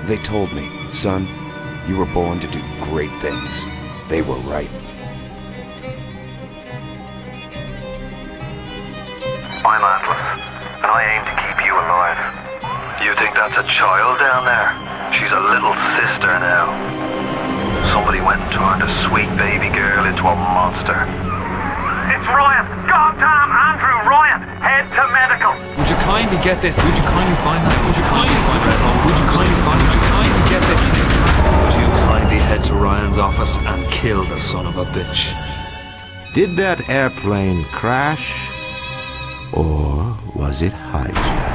They told me, son, you were born to do great things. They were right. I'm Atlas, and I aim to keep you alive. You think that's a child down there? She's a little sister now. Somebody went and turned a sweet baby girl into a monster. It's Ryan! Goddamn Andrew Ryan! Head to medical! Would you kindly get this? Would you kindly find that? Would you kindly find that? Would you kindly find it? Would you kindly get this? Would you kindly head to Ryan's office and kill the son of a bitch? Did that airplane crash? Or was it hijacked?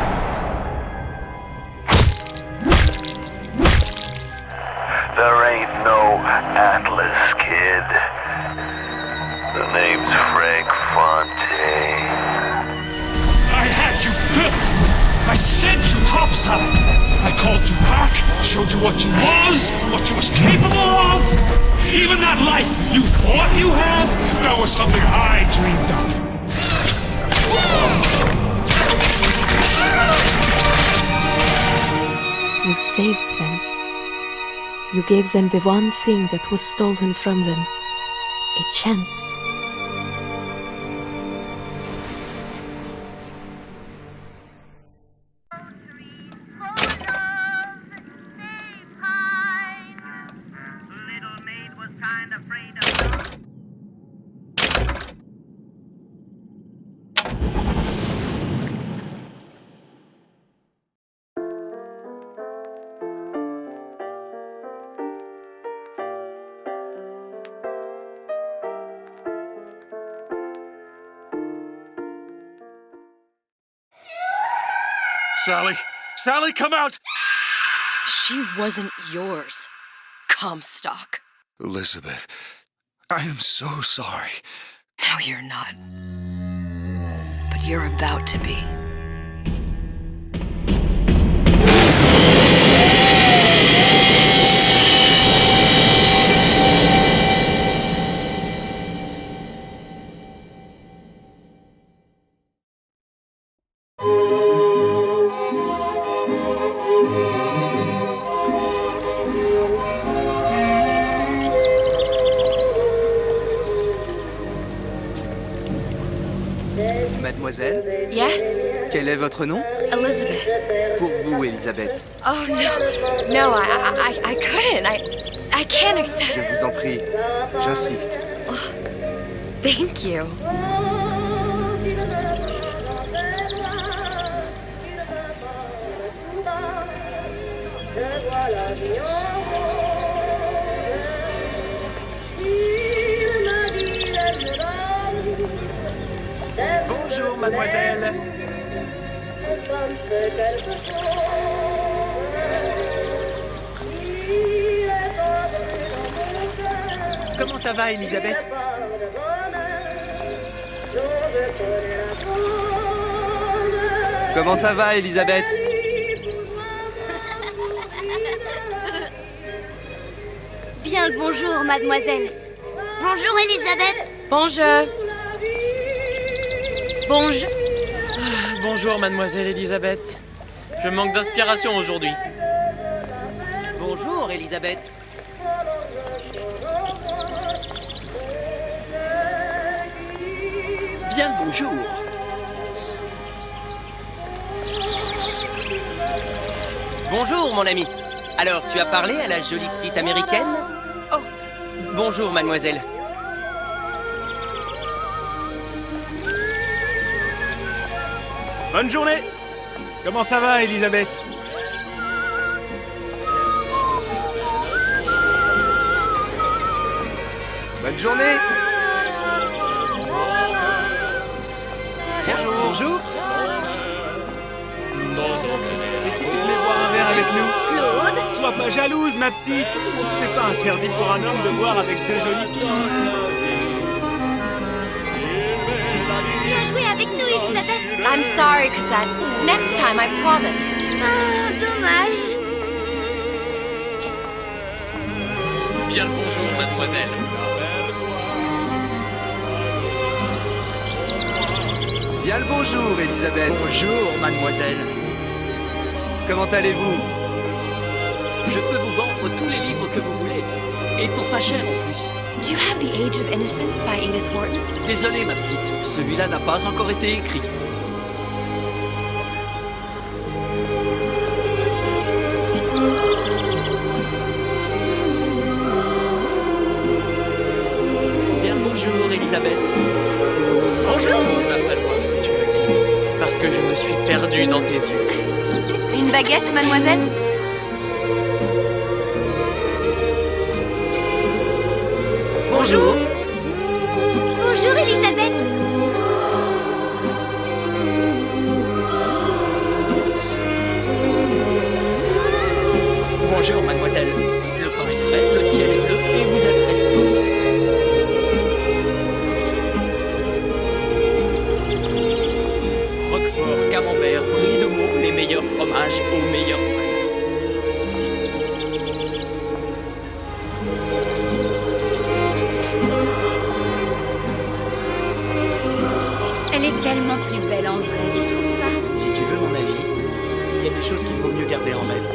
There ain't no Atlas, kid. The name's Frank Fontaine. I had you built! I sent you topside! I called you back, showed you what you was capable of! Even that life you thought you had, that was something I dreamed up. You saved them. You gave them the one thing that was stolen from them. A chance. Sally! Sally, come out! She wasn't yours, Comstock. Elizabeth, I am so sorry. No, you're not. But you're about to be. Mademoiselle? Yes? Quel est votre nom? Elizabeth. Pour vous, Elisabeth. Oh, no, I couldn't. I can't accept. Je vous en prie, j'insiste. Oh, thank you. Bonjour, mademoiselle. Comment ça va, Elisabeth? Comment ça va, Elisabeth? Bien le bonjour, mademoiselle. Bonjour, Elisabeth. Bonjour. Bonjour. Bonjour, mademoiselle Elisabeth. Je manque d'inspiration aujourd'hui. Bonjour, Elisabeth. Bien le bonjour. Bonjour, mon ami. Alors, tu as parlé à la jolie petite américaine? Oh, bonjour, mademoiselle. Bonne journée! Comment ça va, Elisabeth? Bonne journée! Bonjour! Bonjour! Et si tu venais boire un verre avec nous? Claude? Sois pas jalouse, ma petite! C'est pas interdit pour un homme de boire avec deux jolies filles. Viens jouer avec nous, Elisabeth. I'm sorry, Cassette. Next time, I promise. Ah, dommage. Bien le bonjour, mademoiselle. Bien le bonjour, Elisabeth. Bonjour, mademoiselle. Comment allez-vous? Je peux vous vendre tous les livres que vous voulez. Et pour pas cher en plus. Do you have The Age of Innocence by Edith Wharton? Désolé ma petite, celui-là n'a pas encore été écrit. Bien bonjour, Elisabeth. Bonjour. Il va falloir que tu me guides. Parce que je me suis perdu dans tes yeux. Une baguette, mademoiselle? Bonjour. Bonjour, Elisabeth. Bonjour, mademoiselle. Le pain est frais, le ciel est bleu et vous êtes responsable. Roquefort, camembert, brie de Meaux, les meilleurs fromages au meilleur prix. Elle est tellement plus belle en vrai, tu trouves pas? Si tu veux mon avis, il y a des choses qu'il vaut mieux garder en rêve.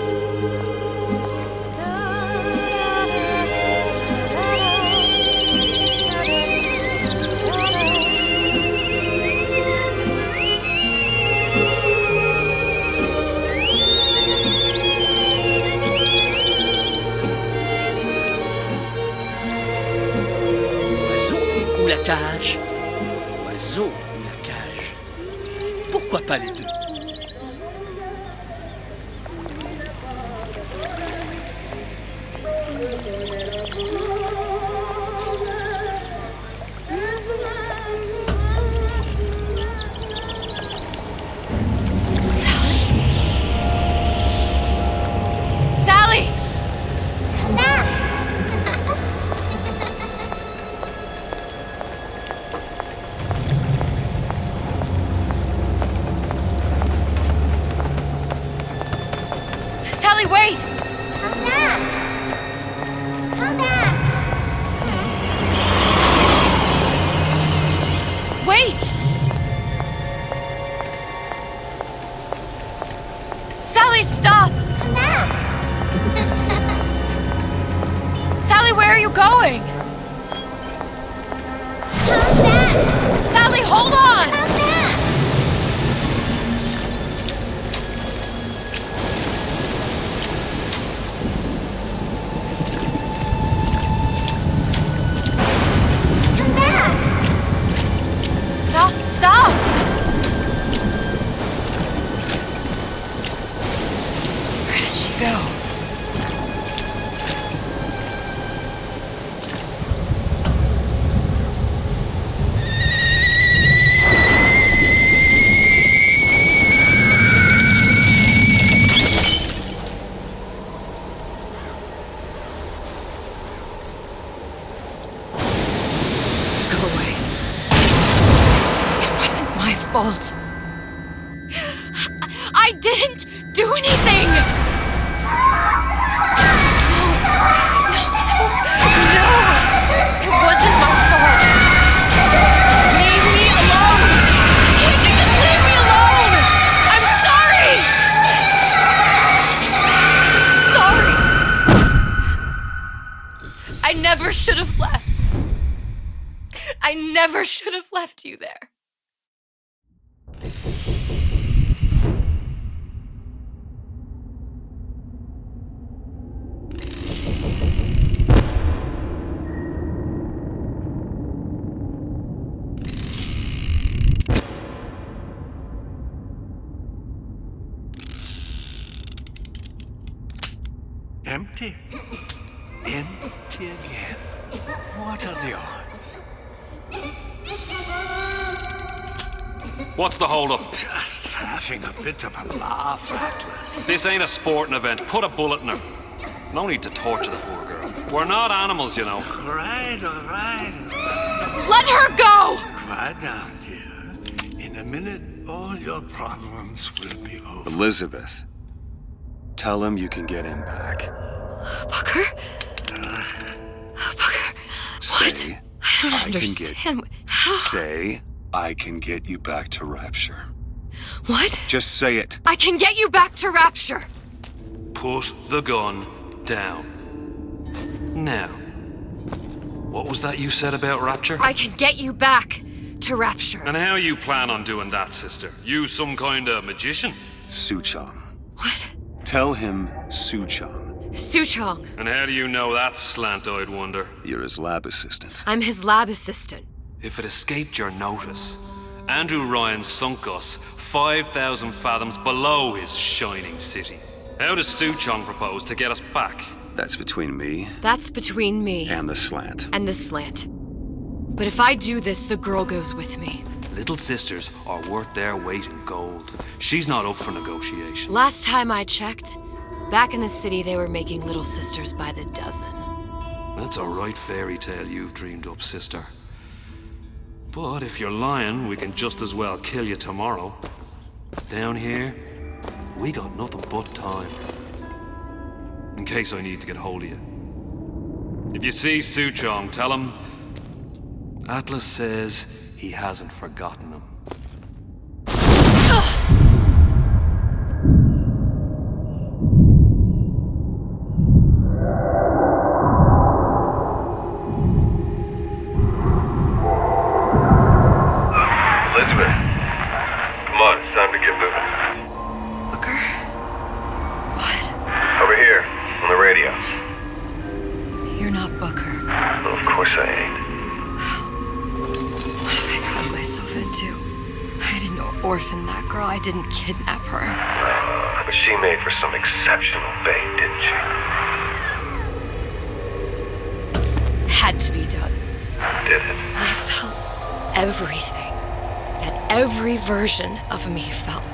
Oiseau ou la cage? Oiseau ou la cage? Pourquoi pas les deux? Sally! Sally, wait! Come back! Come back! Wait! Sally, stop! Come back! Sally, where are you going? Come back! Sally, hold on! Come back! Come back! Stop, stop! Where did she go? Go away. It wasn't my fault. I didn't do anything! No! It wasn't my fault! Leave me alone! Can't you just leave me alone? I'm sorry! I'm sorry! I never should have left. I never should have left you there. Empty? Empty again. What are the odds? What's the hold-up? Just having a bit of a laugh, Atlas. This ain't a sporting event. Put a bullet in her. No need to torture the poor girl. We're not animals, you know. All right. Let her go! Quiet down, dear. In a minute, all your problems will be over. Elizabeth, tell him you can get him back. Booker? Booker? What? Say, I don't understand. How? Say, I can get you back to Rapture. What? Just say it. I can get you back to Rapture. Put the gun down. Now, what was that you said about Rapture? I could get you back to Rapture. And how you plan on doing that, sister? You some kind of magician? Suchong. What? Tell him Suchong. Suchong. And how do you know that, slant-eyed wonder? You're his lab assistant. I'm his lab assistant. If it escaped your notice, Andrew Ryan sunk us 5,000 fathoms below his shining city. How does Suchong propose to get us back? That's between me That's between me and the slant. and the slant. But if I do this, the girl goes with me. Little sisters are worth their weight in gold. She's not up for negotiation. Last time I checked, back in the city they were making little sisters by the dozen. That's a right fairy tale you've dreamed up, sister. But if you're lying, we can just as well kill you tomorrow. Down here, we got nothing but time. In case I need to get hold of you. If you see Suchong, tell him Atlas says he hasn't forgotten him. Elizabeth, come on, it's time to get moving. Booker? What? Over here, on the radio. You're not Booker. Well, of course I ain't. What have I got myself into? I didn't orphan that girl. I didn't kidnap her. But she made for some exceptional bait, didn't she? Had to be done. Did it? I felt everything that every version of me felt.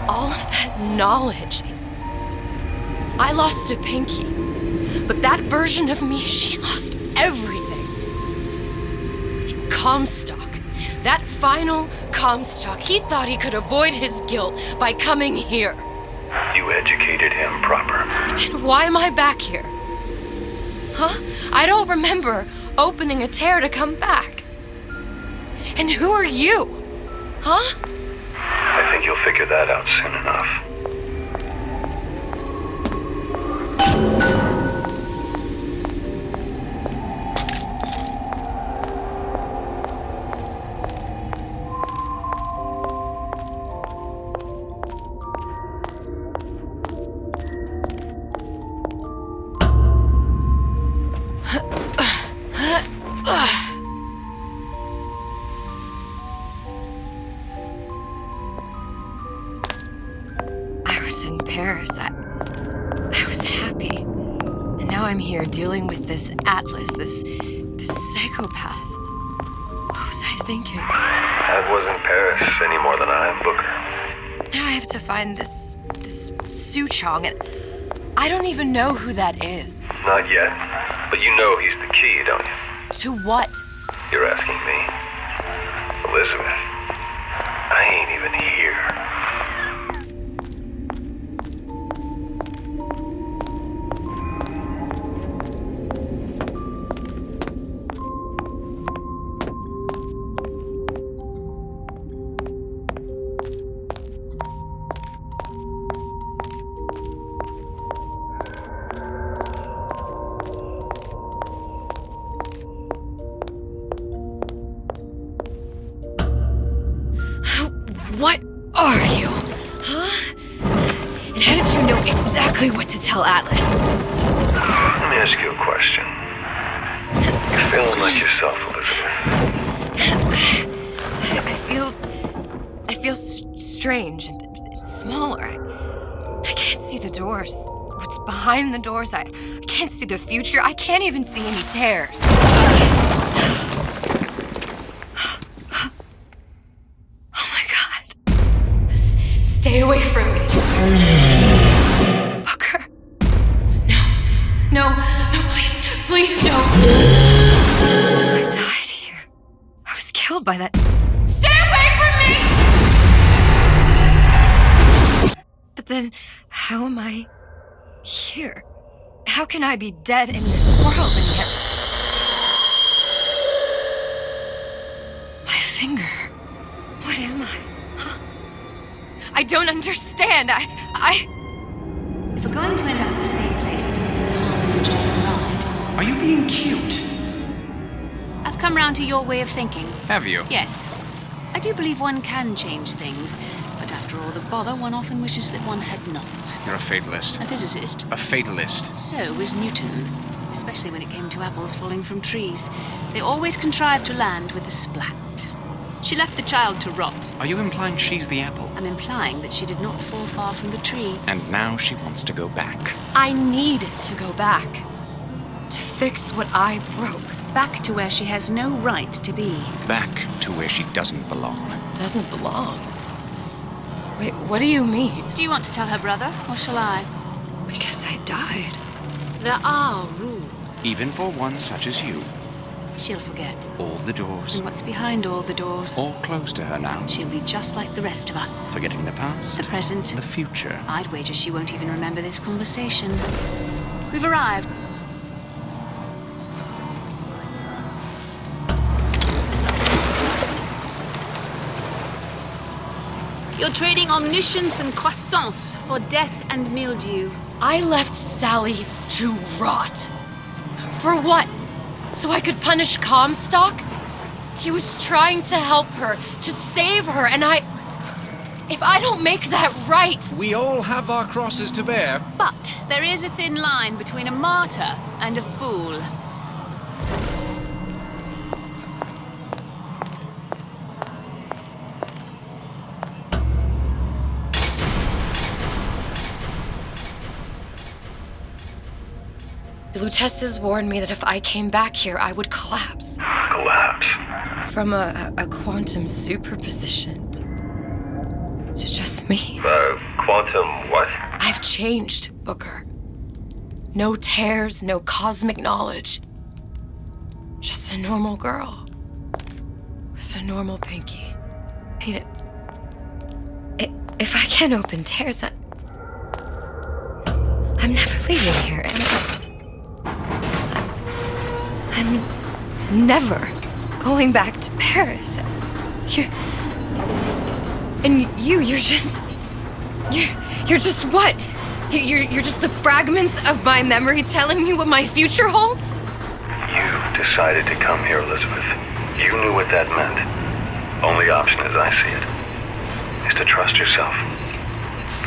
All of that knowledge. I lost a pinky, but that version of me, she lost everything. In Comstock, that final Comstock, he thought he could avoid his guilt by coming here. You educated him proper. But then why am I back here? Huh? I don't remember opening a tear to come back. And who are you? Huh? I think you'll figure that out soon enough. I was in Paris. I was happy. And now I'm here dealing with this Atlas, this psychopath. What was I thinking? That wasn't Paris any more than I am Booker. Now I have to find this Suchong, and I don't even know who that is. Not yet. But you know he's the key, don't you? To what? You're asking me. Elizabeth, I ain't even here. What are you? Huh? And how did you know exactly what to tell Atlas? Let me ask you a question. You feeling like yourself, Elizabeth? I feel strange and smaller. I can't see the doors. What's behind the doors? I can't see the future. I can't even see any tears. Stay away from me. Booker. No, please, no. I died here. I was killed by that. Stay away from me! But then, how am I here? How can I be dead in this world and yet... My finger. What am I? I don't understand. If we're going to end up a safe place to consider harm and enjoy the ride. Are you being cute? I've come round to your way of thinking. Have you? Yes. I do believe one can change things, but after all the bother, one often wishes that one had not. You're a fatalist. A physicist. A fatalist. So was Newton, especially when it came to apples falling from trees. They always contrived to land with a splat. She left the child to rot. Are you implying she's the apple? I'm implying that she did not fall far from the tree. And now she wants to go back. I need to go back. To fix what I broke. Back to where she has no right to be. Back to where she doesn't belong. Doesn't belong? Wait, what do you mean? Do you want to tell her brother, or shall I? Because I died. There are rules. Even for one such as you. She'll forget. All the doors. And what's behind all the doors? All closed to her now. She'll be just like the rest of us. Forgetting the past. The present. The future. I'd wager she won't even remember this conversation. We've arrived. You're trading omniscience and croissance for death and mildew. I left Sally to rot. For what? So I could punish Comstock? He was trying to help her, to save her, and if I don't make that right... We all have our crosses to bear. But there is a thin line between a martyr and a fool. The Lutesses warned me that if I came back here, I would collapse. Collapse? From a quantum superposition to just me. Quantum what? I've changed, Booker. No tears, no cosmic knowledge. Just a normal girl. With a normal pinky. If I can't open tears, I'm never leaving here, am I? I'm never going back to Paris. You're just what? You're just the fragments of my memory telling me what my future holds? You decided to come here, Elizabeth. You knew what that meant. Only option, as I see it, is to trust yourself.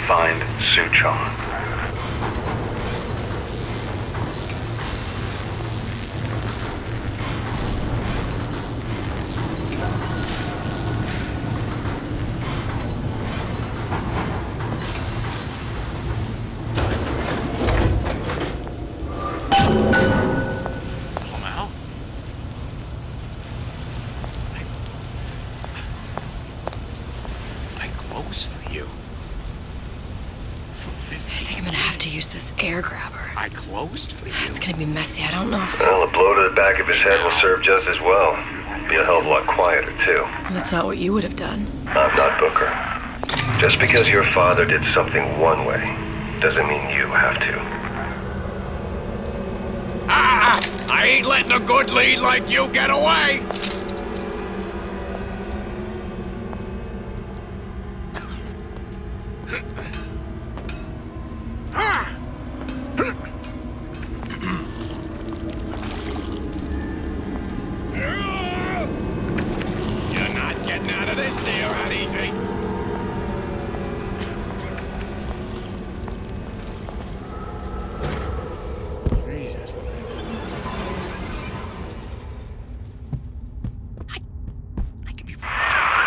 Find Suchong. Air grabber. I closed for you. It's gonna be messy. I don't know if... Well, a blow to the back of his head will serve just as well. Be a hell of a lot quieter, too. That's not what you would have done. I'm not Booker. Just because your father did something one way, doesn't mean you have to. I ain't letting a good lead like you get away!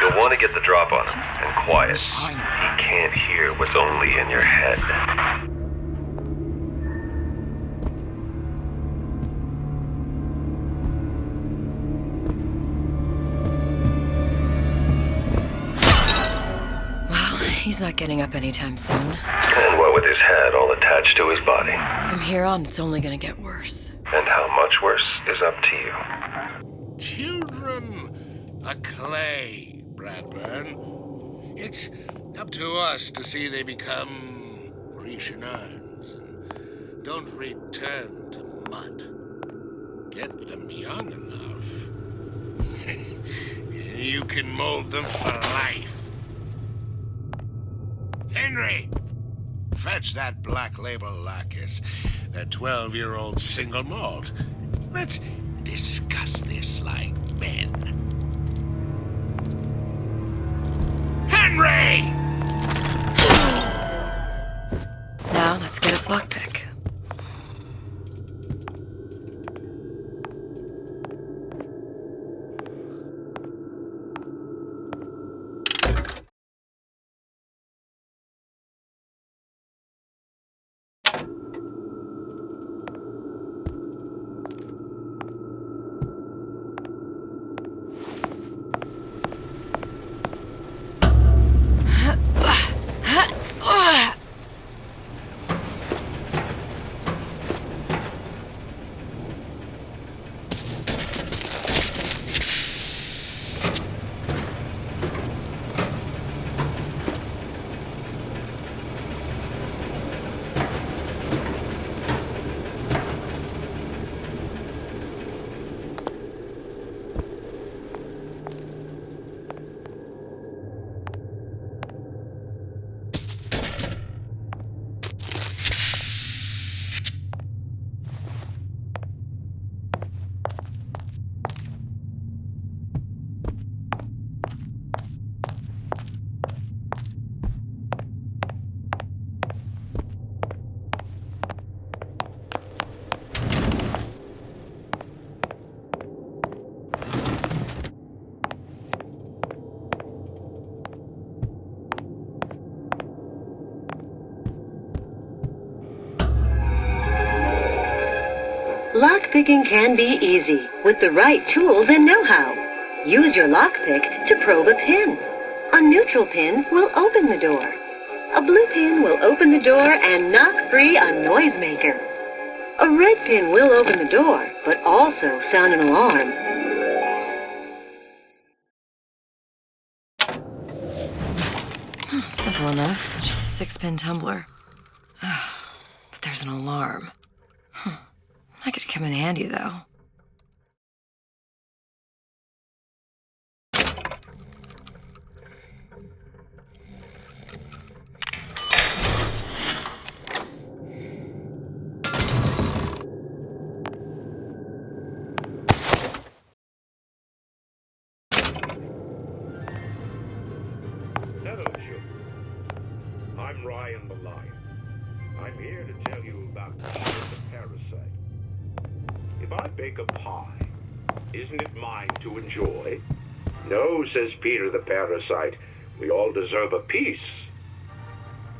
You'll want to get the drop on him, and quiet. He can't hear what's only in your head. Well, he's not getting up anytime soon. And what with his head all attached to his body. From here on, it's only gonna get worse. And how much worse is up to you. Children are clay, Bradburn. It's up to us to see they become Grecian urns and don't return to mud. Get them young enough. You can mold them for life. Henry! Fetch that Black Label Lacus, that 12-year-old single malt. Let's discuss this like men. Henry! Now let's get a flock pick. Lockpicking can be easy with the right tools and know-how. Use your lockpick to probe a pin. A neutral pin will open the door. A blue pin will open the door and knock free a noisemaker. A red pin will open the door, but also sound an alarm. Simple enough, just a 6-pin tumbler. But there's an alarm. That could come in handy, though. Hello, children. I'm Ryan the Lion. I'm here to tell you about Peter the Parasite. If I bake a pie, isn't it mine to enjoy? No, says Peter the Parasite. We all deserve a piece.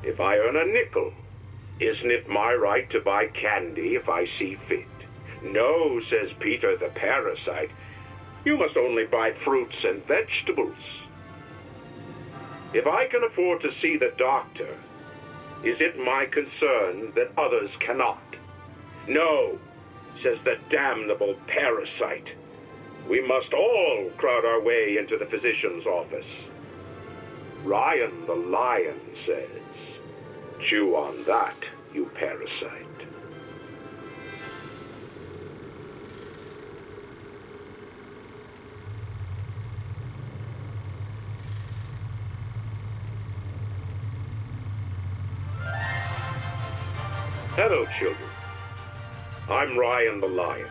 If I earn a nickel, isn't it my right to buy candy if I see fit? No, says Peter the Parasite. You must only buy fruits and vegetables. If I can afford to see the doctor, is it my concern that others cannot? No, says the damnable parasite. We must all crowd our way into the physician's office. Ryan the Lion says, chew on that, you parasite. Hello, children. I'm Ryan the Lion.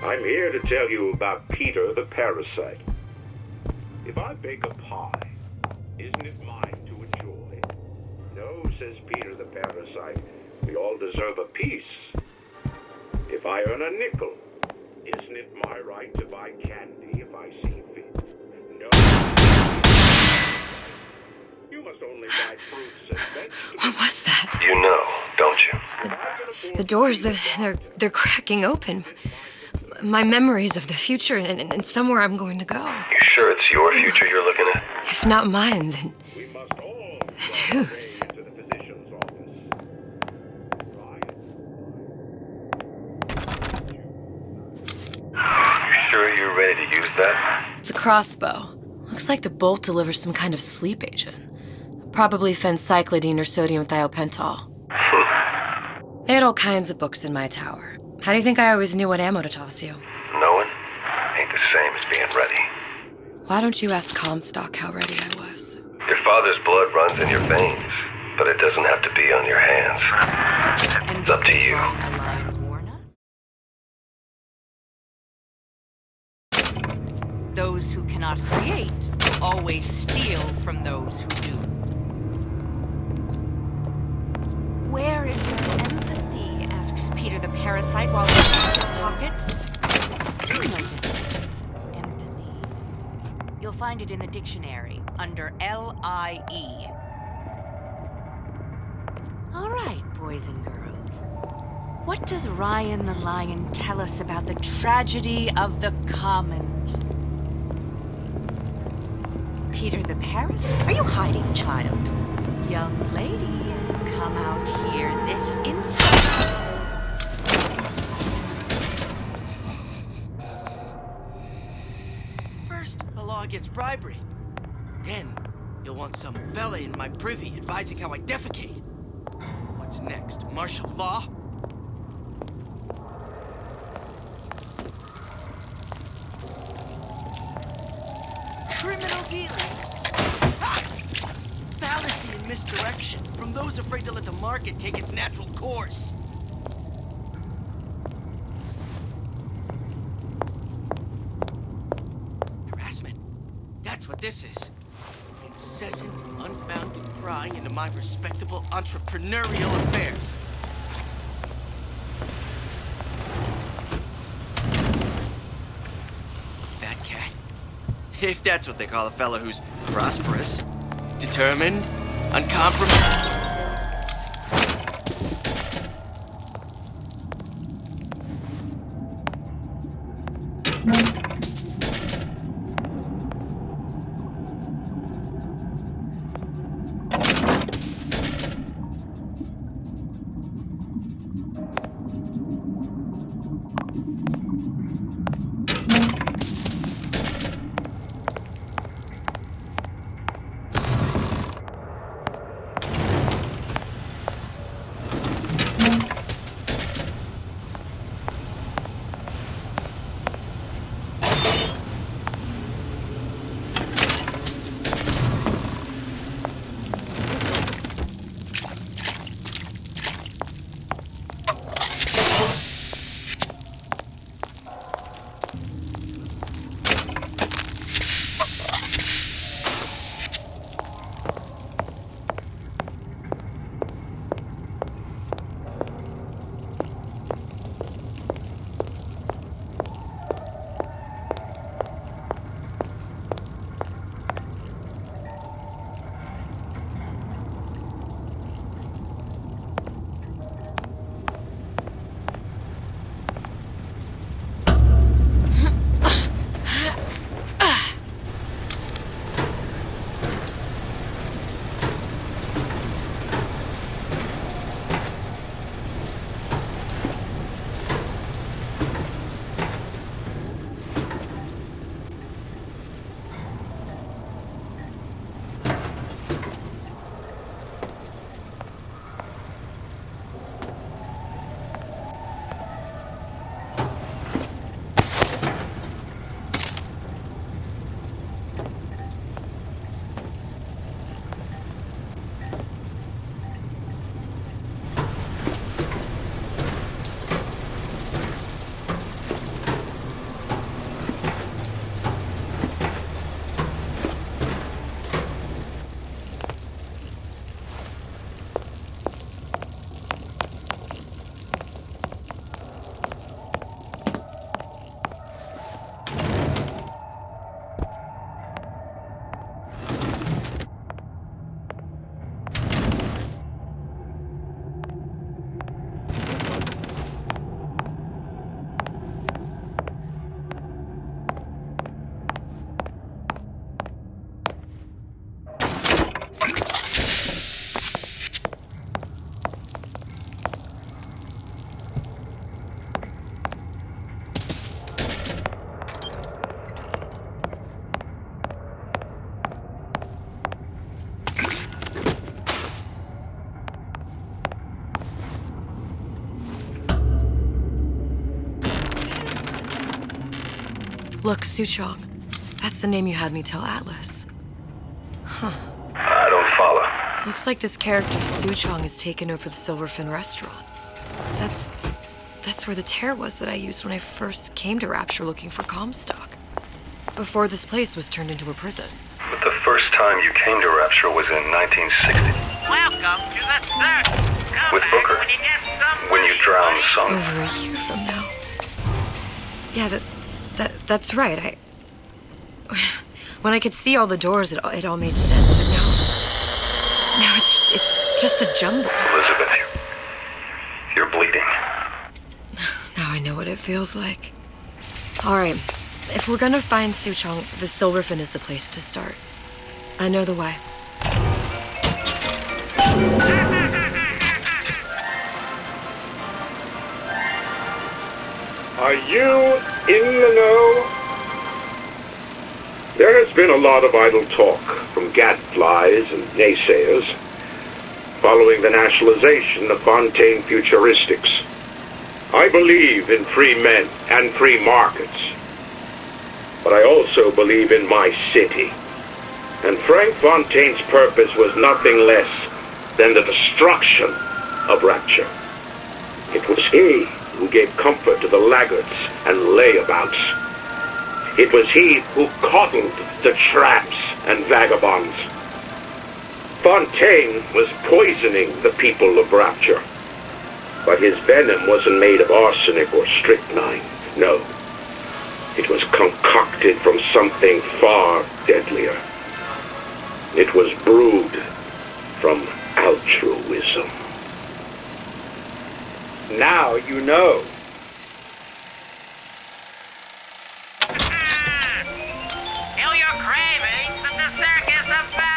I'm here to tell you about Peter the Parasite. If I bake a pie, isn't it mine to enjoy? No, says Peter the Parasite. We all deserve a piece. If I earn a nickel, isn't it my right to buy candy if I see fit? No. You must only buy fruits and vegetables. What was that? You know, don't you? The doors, they're cracking open. My memories of the future and somewhere I'm going to go. You sure it's your future you're looking at? If not mine, then whose? You sure you're ready to use that? It's a crossbow. Looks like the bolt delivers some kind of sleep agent. Probably phencyclidine or sodium thiopental. They had all kinds of books in my tower. How do you think I always knew what ammo to toss you? Knowing ain't the same as being ready. Why don't you ask Comstock how ready I was? Your father's blood runs in your veins. But it doesn't have to be on your hands. It's up to you. Those who cannot create will always steal from those who do. Where is your empathy? Asks Peter the parasite while he opens his pocket. Empathy. You'll find it in the dictionary under L-I-E. All right, boys and girls. What does Ryan the Lion tell us about the tragedy of the commons? Peter the parasite? Are you hiding, child? Young lady, come out here this instant. First, a law against bribery. Then, you'll want some fella in my privy advising how I defecate. What's next? Martial law? Criminal dealings? Ha! Fallacy and misdirection from those afraid to let the market take its natural course. Harassment. That's what this is. Incessant, unbounded prying into my respectable entrepreneurial affairs. Fat cat. If that's what they call a fellow who's prosperous, determined, uncompromised. Look, Suchong. That's the name you had me tell Atlas. Huh. I don't follow. Looks like this character Suchong has taken over the Silverfin restaurant. That's where the tear was that I used when I first came to Rapture looking for Comstock. Before this place was turned into a prison. But the first time you came to Rapture was in 1960. Welcome to the circus. With Booker. When you drowned some. Over a year from now. Yeah, that's right. When I could see all the doors, it all made sense, but now it's just a jumble. Elizabeth, you're bleeding. Now I know what it feels like. All right, if we're gonna find Suchong, the Silverfin is the place to start. I know the way. Are you in the know? There has been a lot of idle talk from gadflies and naysayers following the nationalization of Fontaine Futuristics. I believe in free men and free markets, but I also believe in my city. And Frank Fontaine's purpose was nothing less than the destruction of Rapture. It was he who gave comfort to the laggards and layabouts. It was he who coddled the tramps and vagabonds. Fontaine was poisoning the people of Rapture. But his venom wasn't made of arsenic or strychnine. No. It was concocted from something far deadlier. It was brewed from altruism. Now you know. Kill your cravings at the Circus of Values!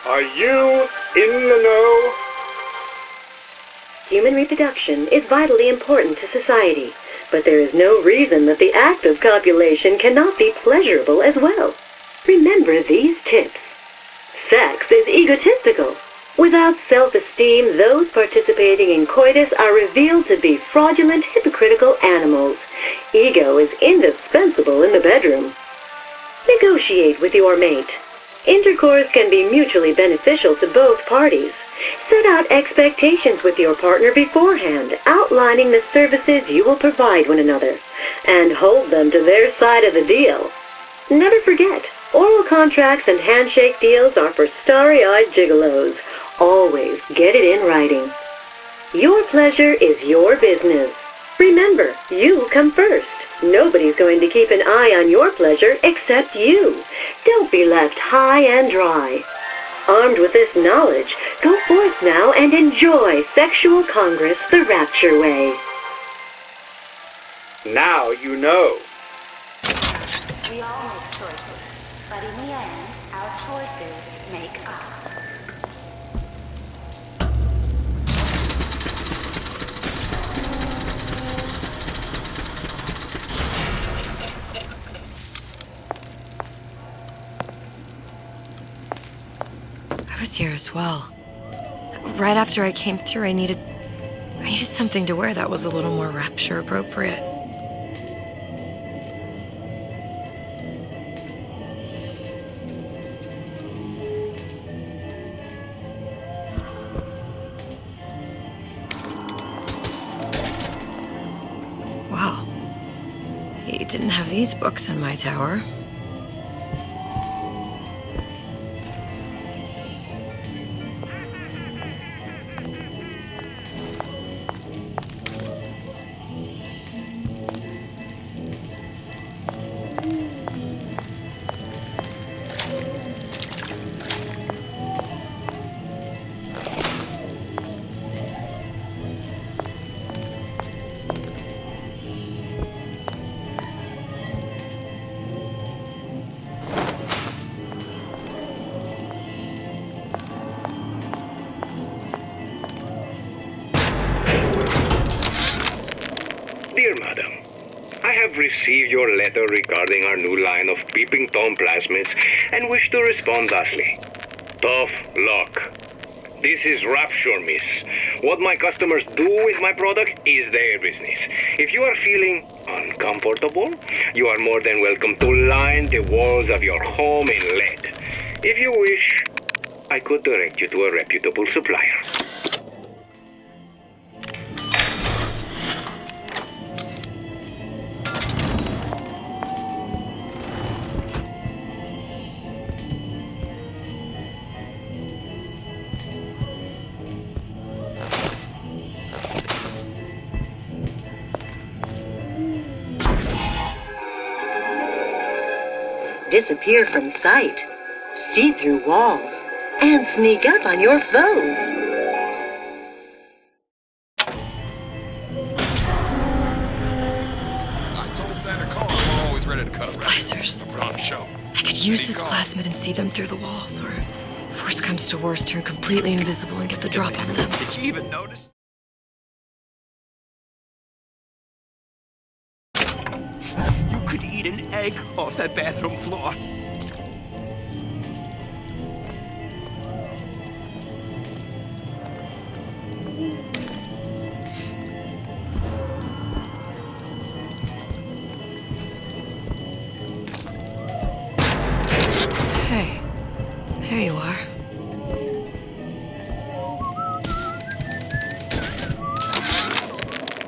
Are you in the know? Human reproduction is vitally important to society, but there is no reason that the act of copulation cannot be pleasurable as well. Remember these tips. Sex is egotistical. Without self-esteem, those participating in coitus are revealed to be fraudulent, hypocritical animals. Ego is indispensable in the bedroom. Negotiate with your mate. Intercourse can be mutually beneficial to both parties. Set out expectations with your partner beforehand, outlining the services you will provide one another, and hold them to their side of the deal. Never forget, oral contracts and handshake deals are for starry-eyed gigolos. Always get it in writing. Your pleasure is your business. Remember, you come first. Nobody's going to keep an eye on your pleasure except you. Don't be left high and dry. Armed with this knowledge, go forth now and enjoy Sexual Congress the Rapture way. Now you know. We all make choices, but in the end, our choices make us. I was here as well. Right after I came through, I needed something to wear that was a little more Rapture appropriate. Wow. He didn't have these books in my tower. have received your letter regarding our new line of peeping Tom plasmids and wish to respond thusly. Tough luck. This is Rapture, miss. What my customers do with my product is their business. If you are feeling uncomfortable, you are more than welcome to line the walls of your home in lead. If you wish, I could direct you to a reputable supplier. Disappear from sight, see through walls, and sneak up on your foes. Splicers. I could use this plasmid and see them through the walls, or if worst comes to worst, turn completely invisible and get the drop on them. Did you even notice? You could eat an egg off that bathroom floor. Hey, there you are.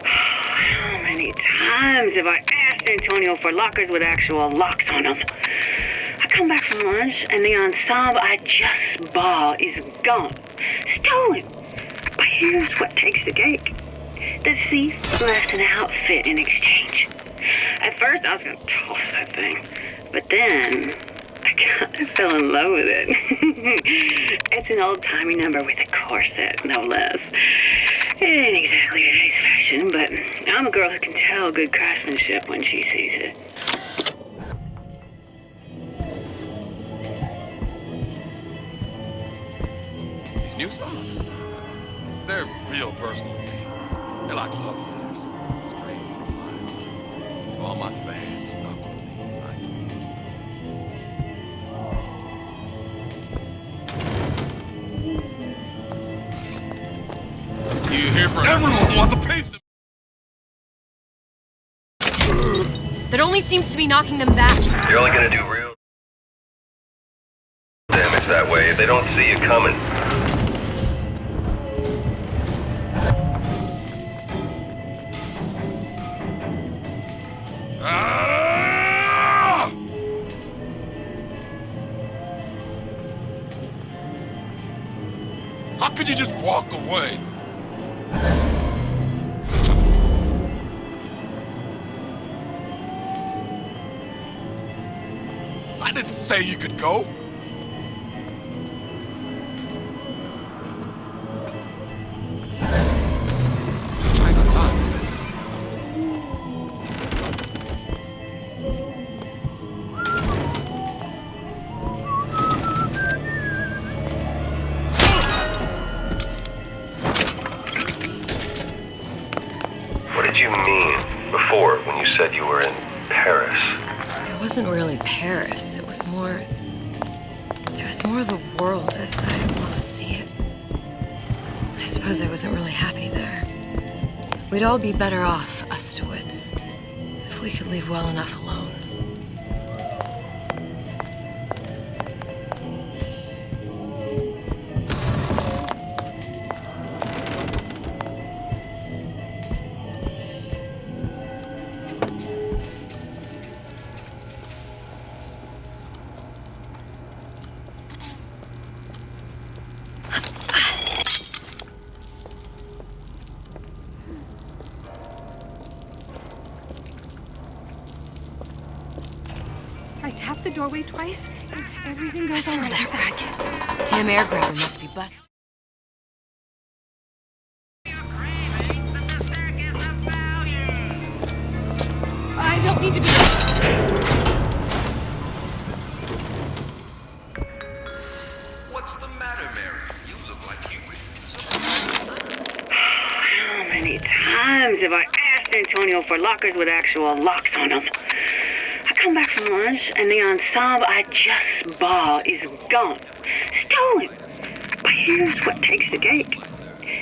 How many times have I asked Antonio for lockers with actual locks on them? I come back from lunch and the ensemble I just bought is gone. Stolen. But here's what takes the cake. The thief left an outfit in exchange. At first I was gonna toss that thing, but then I kind of fell in love with it. It's an old-timey number with a corset, no less. It ain't exactly today's fashion, but I'm a girl who can tell good craftsmanship when she sees it. These new songs, they're real personal to me. They're like love letters. Straight from mine. To all my fans stuck with me like me. You here for everyone wants a piece of That only seems to be knocking them back. You're only gonna do real damage that way if they don't see you coming. How could you just walk away? I didn't say you could go. I ain't got time for this. What did you mean before when you said you were in Paris? It wasn't really Paris. It was more of the world as I want to see it. I suppose I wasn't really happy there. We'd all be better off, us Stewarts, if we could leave well enough alone. I tap the doorway twice, and everything goes Listen all to right. that racket. Damn air grabber must be busted. I don't need to be. What's the matter, Mary? You look like you How many times have I asked asked Antonio for lockers with actual locks on them. I come back from lunch, and the ensemble I just bought is gone. Stolen. But here's what takes the cake.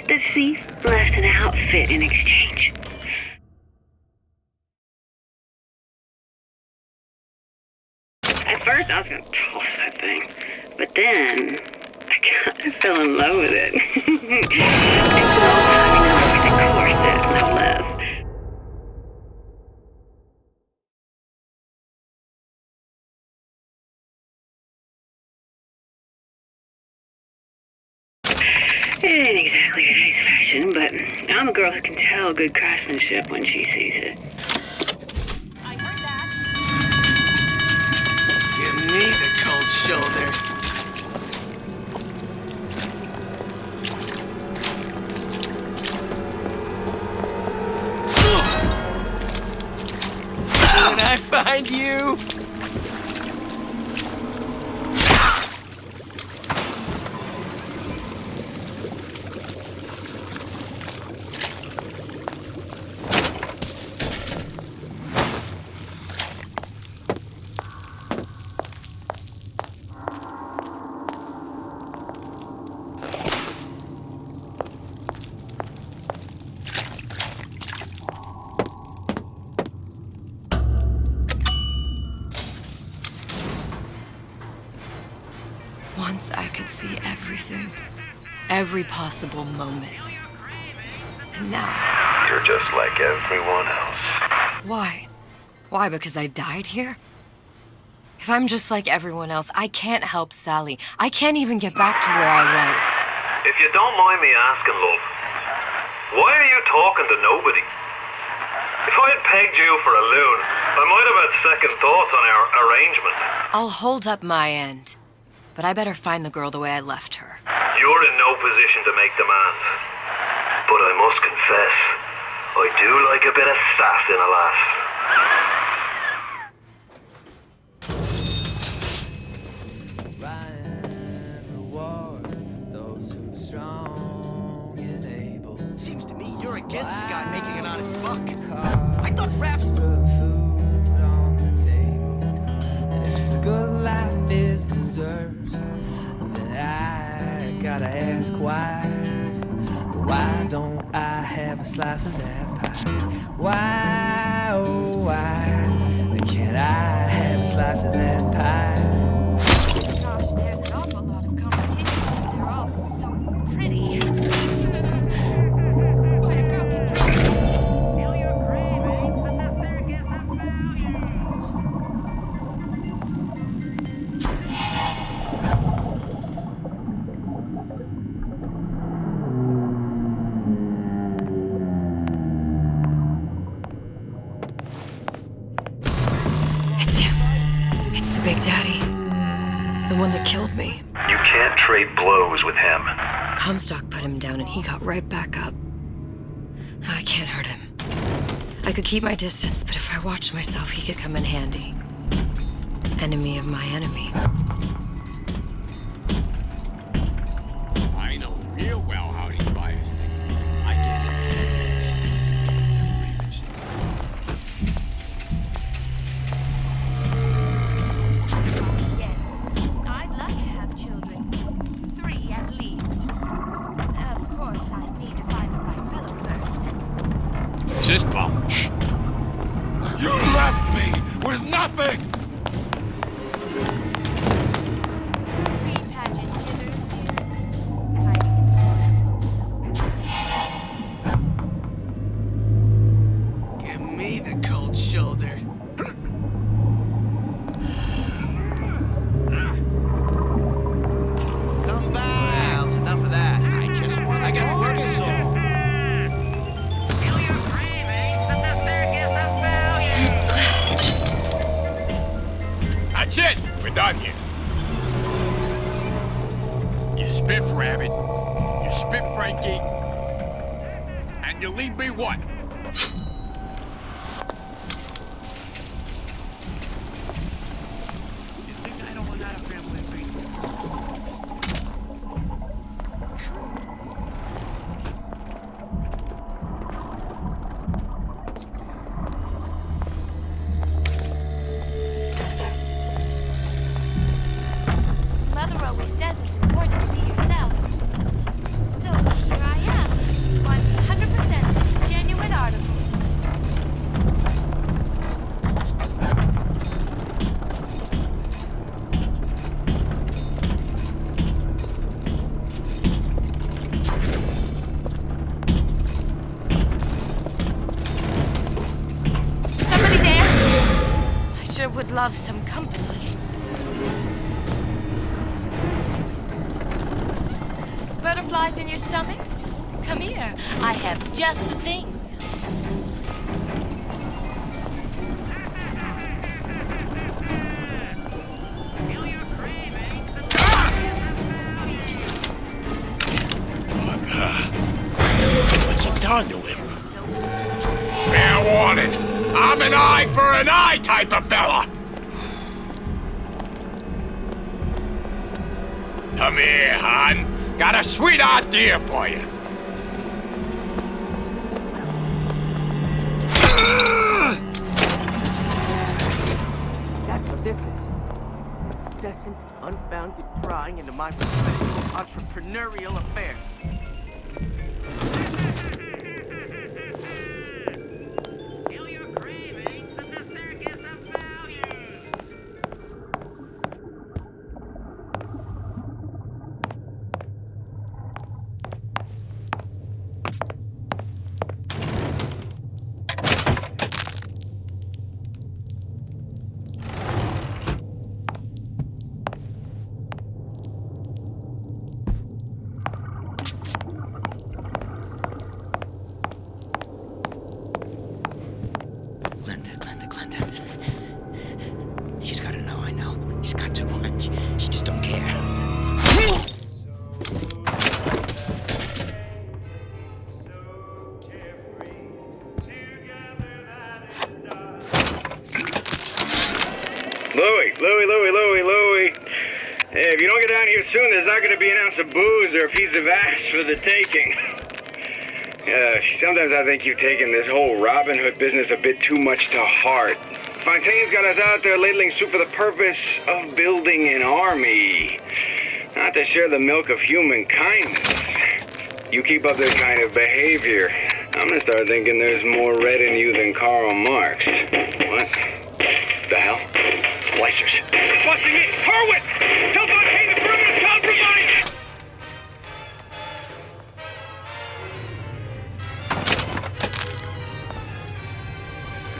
The thief left an outfit in exchange. At first, I was gonna toss that thing, but then I kind of fell in love with it. It's an old-timey corset, no less. It ain't exactly today's fashion, but I'm a girl who can tell good craftsmanship when she sees it. Give me the cold shoulder. When I find you... Once I could see everything, every possible moment. And now... You're just like everyone else. Why? Why, because I died here? If I'm just like everyone else, I can't help Sally. I can't even get back to where I was. If you don't mind me asking, love, why are you talking to nobody? If I had pegged you for a loon, I might have had second thoughts on our arrangement. I'll hold up my end. But I better find the girl the way I left her. You're in no position to make demands. But I must confess, I do like a bit of sass in a lass. Ryan rewards those who strong and able. Seems to me you're against a guy making an honest buck. I thought raps... Put food on the table. And if the good life is deserved, then I gotta ask why. Why don't I have a slice of that pie? Why, oh why can't I have a slice of that pie? Gosh, there's an awful lot of competition. They're all so pretty. But a girl can dress it. Feel your cravings, and the circus of It's him. It's the Big Daddy. The one that killed me. You can't trade blows with him. Comstock put him down and he got right back up. Now I can't hurt him. I could keep my distance, but if I watched myself, he could come in handy. Enemy of my enemy. I know real well how these buyers think. I get it. Yes, I'd love to have children. 3 at least. Of course, I need to find the right fellow first. Just bum. Shh. You left me with nothing! Pre-pageant jitters, dear. Give me the cold shoulder. Come back. Well, enough of that. I got work to do. Feel your cravings, and the circus of value. That's it! We're done here. You spiff Rabbit, you spiff Frankie, and you leave me what? You think I don't want that a family agreement? says it's important to be yourself. So here I am, 100% genuine article. Somebody there? I sure would love some company. Butterflies in your stomach? Come here. I have just the thing. What you done to him? Fair warning. I'm an eye for an eye type of fella. Come here, hon. Got a sweet idea for you. That's what this is. Incessant, unfounded prying into my professional entrepreneurial affairs. She's gotta know, I know. She's got to. She just don't care. Louie. Hey, if you don't get down here soon, there's not gonna be an ounce of booze or a piece of ass for the taking. Sometimes I think you've taken this whole Robin Hood business a bit too much to heart. Fontaine's got us out there ladling soup for the purpose of building an army, not to share the milk of human kindness. You keep up this kind of behavior, I'm gonna start thinking there's more red in you than Karl Marx. What the hell? Splicers. Busting in! Hurwitz! Tell Fontaine the perimeter's compromised!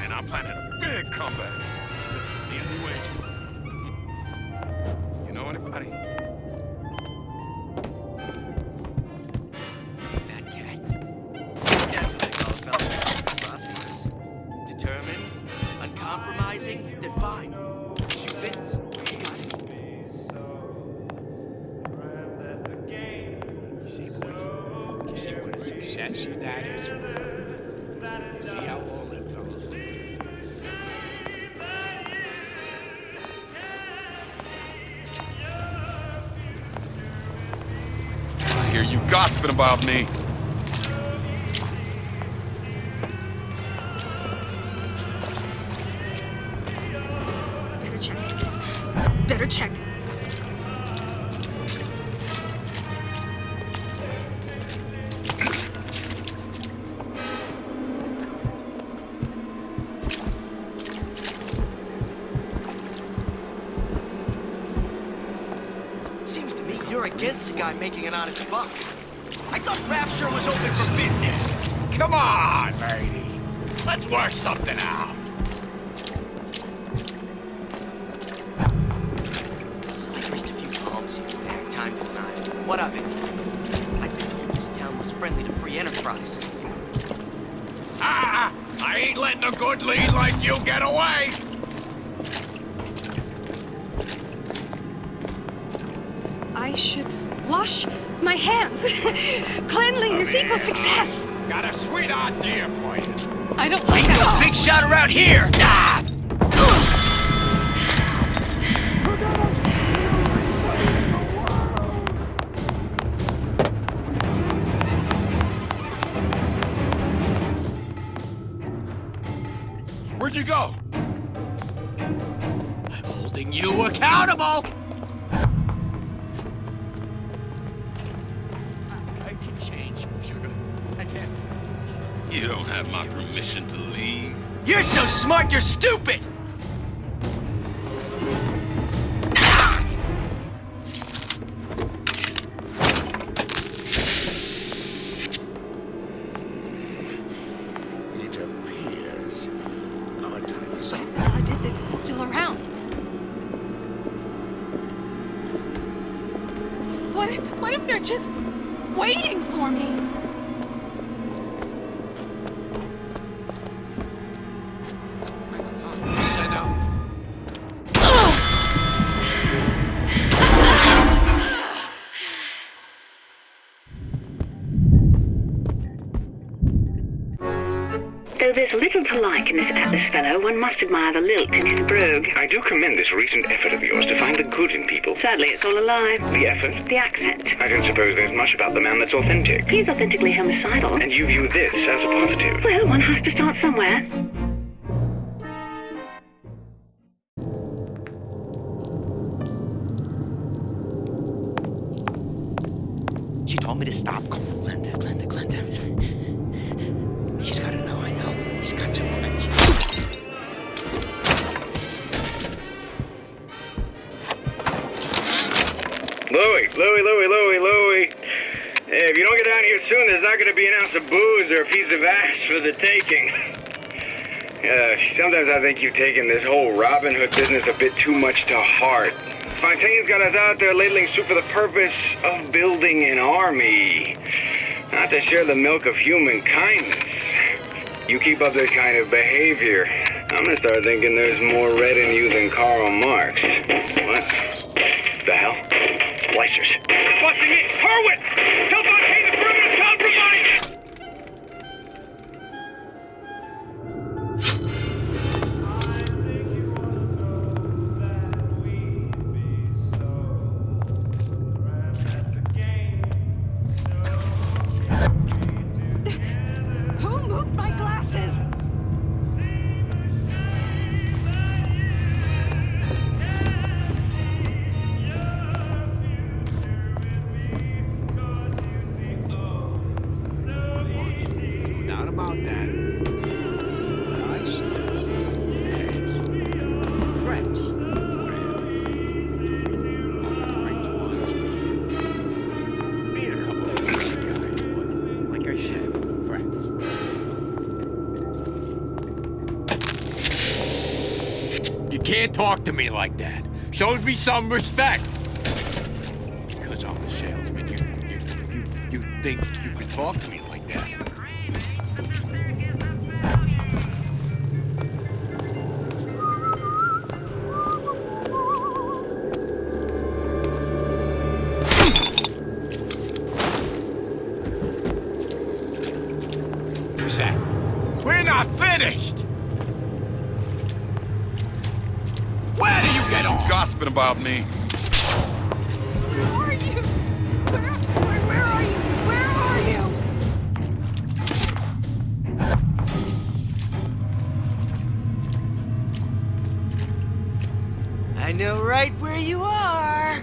And I'm planning a big comeback. This is the new agent. You know anybody? That cat. That's what they call a fella. Prosperous. Determined. Uncompromising. Then fine. Shoe fits. You got it. You see, boys? You see what a success your dad is? You see how all them fellas live? I hear you gossiping about me. Better check. Seems to me you're against a guy making an honest buck. I thought Rapture was open for business. Come on, lady. Let's work something out. So I graced a few palms here back time to time. What of it? I'd been told this town was friendly to free enterprise. I ain't letting a good lead like you get away. I should wash my hands. Cleanliness equals success. Got a sweet idea for you. I don't like that. Big shot around here. Ah! Where'd you go? I'm holding you accountable. have my permission to leave? You're so smart, you're stupid! It appears our time is What up. if the fella did this is still around? What if they're just waiting for me? Though there's little to like in this Atlas fellow, one must admire the lilt in his brogue. I do commend this recent effort of yours to find the good in people. Sadly, it's all a lie. The effort? The accent. I don't suppose there's much about the man that's authentic. He's authentically homicidal. And you view this as a positive? Well, one has to start somewhere. She told me to stop. Glenda. She's gotta know I know. She's got too much. Louie. Hey, if you don't get down here soon, there's not gonna be an ounce of booze or a piece of ass for the taking. Sometimes I think you've taken this whole Robin Hood business a bit too much to heart. Fontaine's got us out there ladling soup for the purpose of building an army. Not to share the milk of human kindness. You keep up this kind of behavior, I'm gonna start thinking there's more red in you than Karl Marx. What? The hell? Splicers. Busting in! Horwitz! Tell Fontaine the perimeter's compromised! Who moved my glasses? No doubt about that. What I see is friends. Being a couple of guys, but like I said, friends. You can't talk to me like that. Shows me some respect. Because I'm a salesman, you think you can talk to me like that? Who's that? We're not finished! Where do you get off? Gossiping about me. Where are you? Where are you? Where are you? I know right where you are.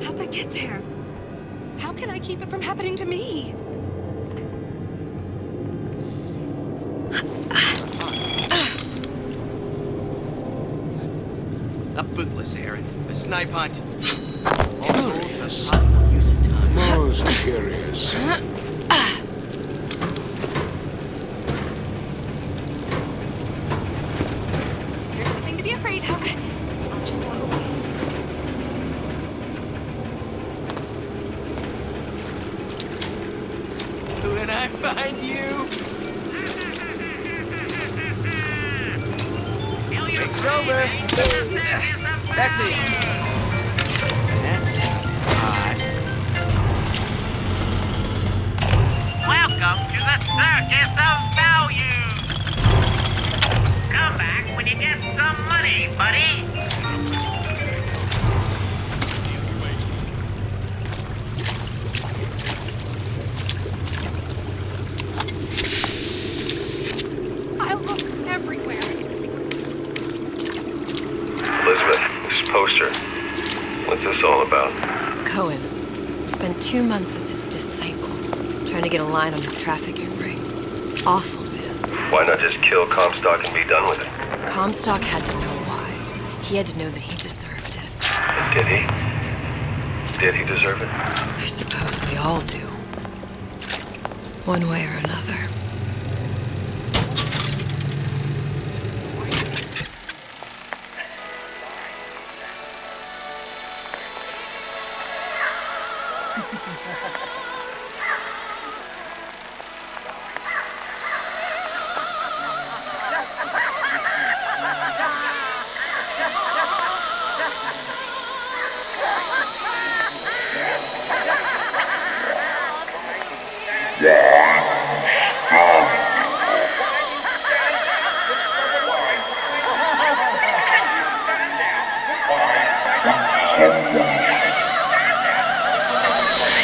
How'd that get there? How can I keep it from happening to me? A bootless errand. A snipe hunt. All told in a possible use of time. Most curious. There's nothing to be afraid of. I'll just walk away. When I find you, it's over. That's it. That's hot. Welcome to the Circus of Values. Come back when you get some money, buddy. I'll look everywhere. Elizabeth, this poster. What's this all about? Cohen spent 2 months as his disciple. Trying to get a line on his trafficking ring. Awful man. Why not just kill Comstock and be done with it? Comstock had to know why. He had to know that he deserved it. And did he? Did he deserve it? I suppose we all do. One way or another.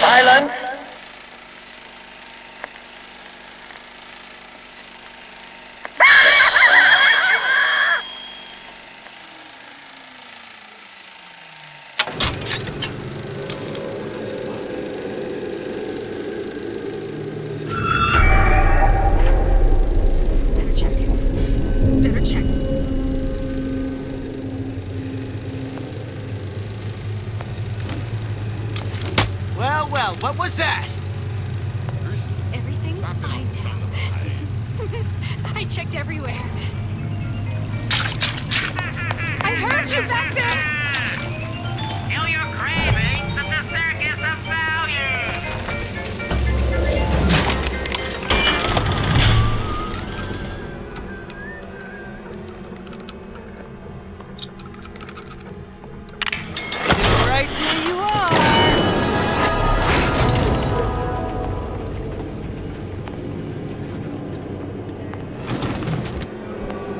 Silence. Better check. Better check. Well, well, what was that? Everything's fine now. I checked everywhere. I heard you back there! Kill your cravings at the circus of value! Right where you are.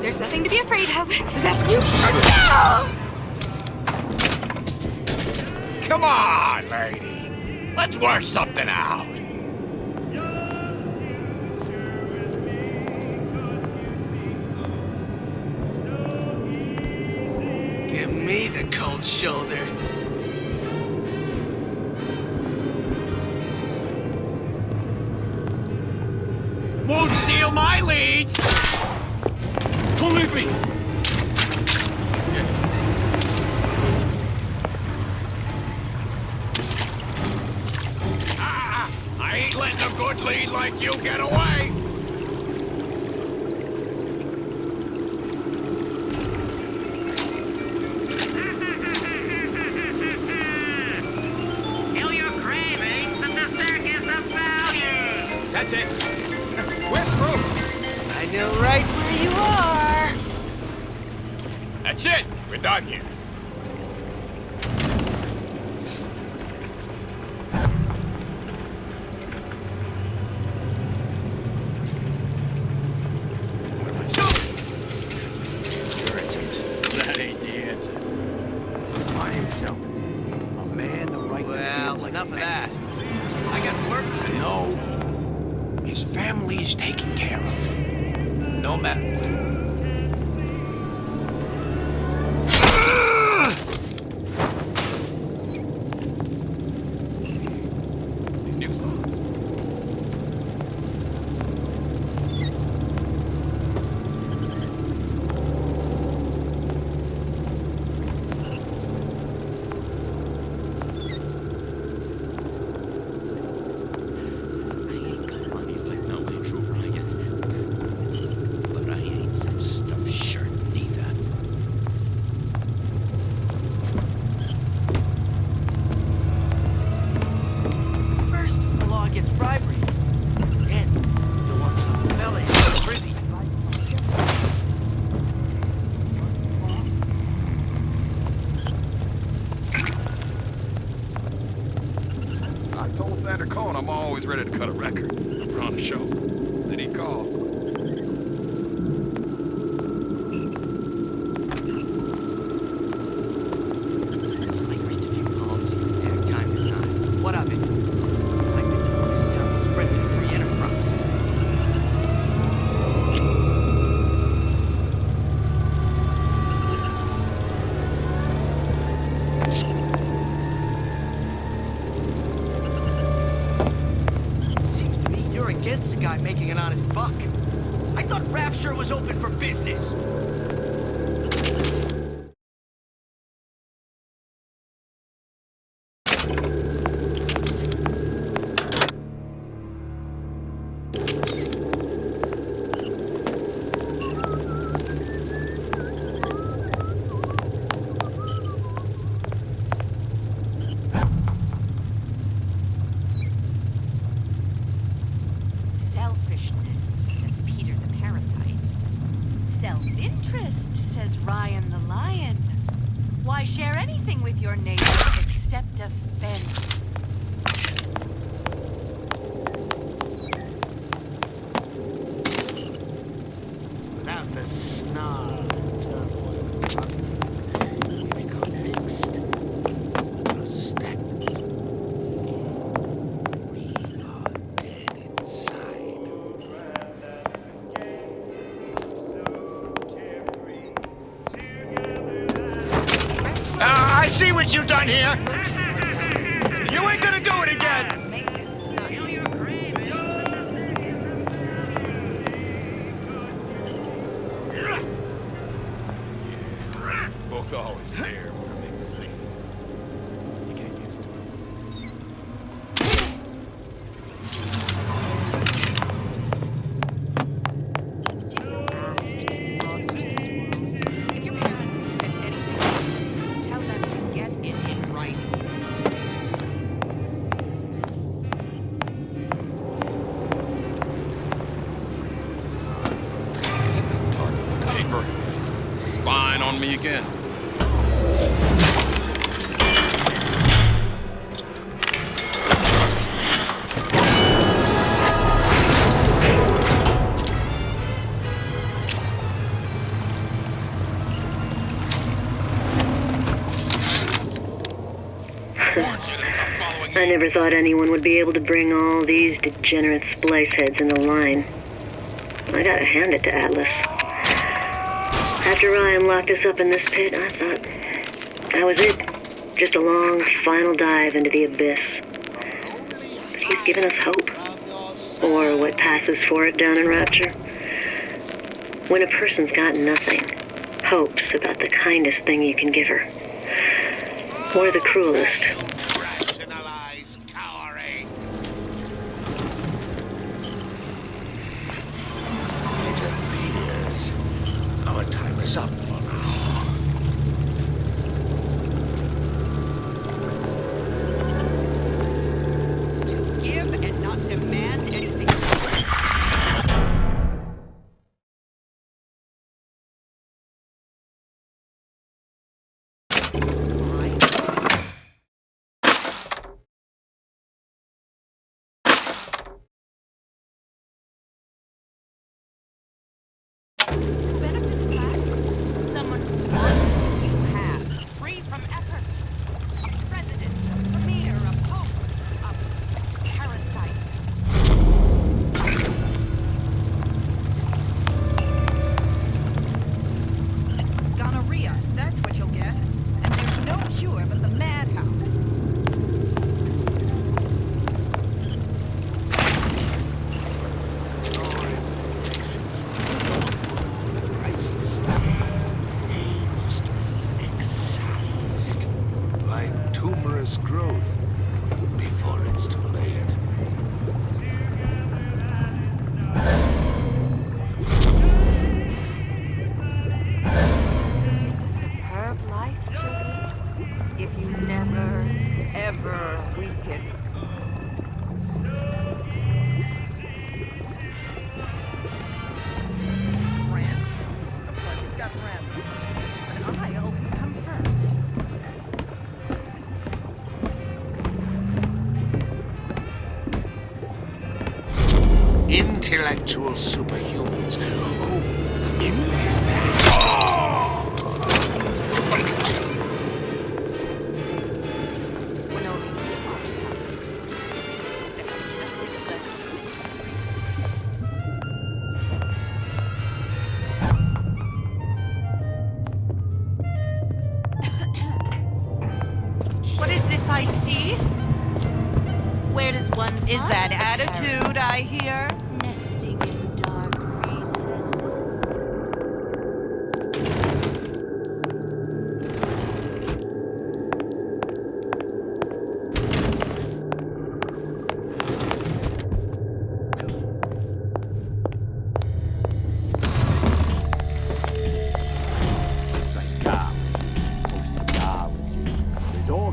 There's nothing to be afraid of. That's you shut down! Come on, lady. Let's work something out. Give me the cold shoulder. Won't steal my leads. Don't leave me. I ain't letting a good lead like you get away. Kill your cravings at the circus of value! That's it. We're through. I know right where you are. That's it. We're done here. That ain't the answer. My name's Sheldon. A man the right Well, enough of that. I got work to do. No. His family is taken care of. No matter what. These new songs. I'm always ready to cut a record. Put on a show. Said he'd call. What of it? I think this town was friendly free enterprise. Seems to guy making an honest buck. I thought Rapture was open for business. Selfishness, says Peter the parasite. Self-interest, says Ryan the lion. Why share anything with your neighbor except a fence? Without the snarl and turmoil, we become fixed. We're stagnant. We are dead inside. I see what you done here. You ain't gonna do it again. Both always there when I make the scene. You get used to it. Did you ask to be brought into this world? If your parents expect anything from you, tell them to get it in writing. Isn't that dark paper? Spying on me again. I never thought anyone would be able to bring all these degenerate splice heads into line. I gotta hand it to Atlas. After Ryan locked us up in this pit, I thought that was it. Just a long, final dive into the abyss. But he's given us hope. Or what passes for it down in Rapture. When a person's got nothing, hope's about the kindest thing you can give her. Or the cruelest. Our time is up for now. To give and not demand anything. Benefits class. Someone who wants what you have, free from effort. A president, a premier, a pope, a parasite. Gonorrhea, that's what you'll get. And there's no cure but the madhouse. Crisis. They must be excised. Like tumorous growth. Before it's too late. It's a superb life, children. If you never, ever weaken. Friends? Of course you've got friends. But I always come first. Intellectual superhumans. Who is that? When only you are expect nothing less. What is this I see? Where does one Is find that the attitude I hear? Nest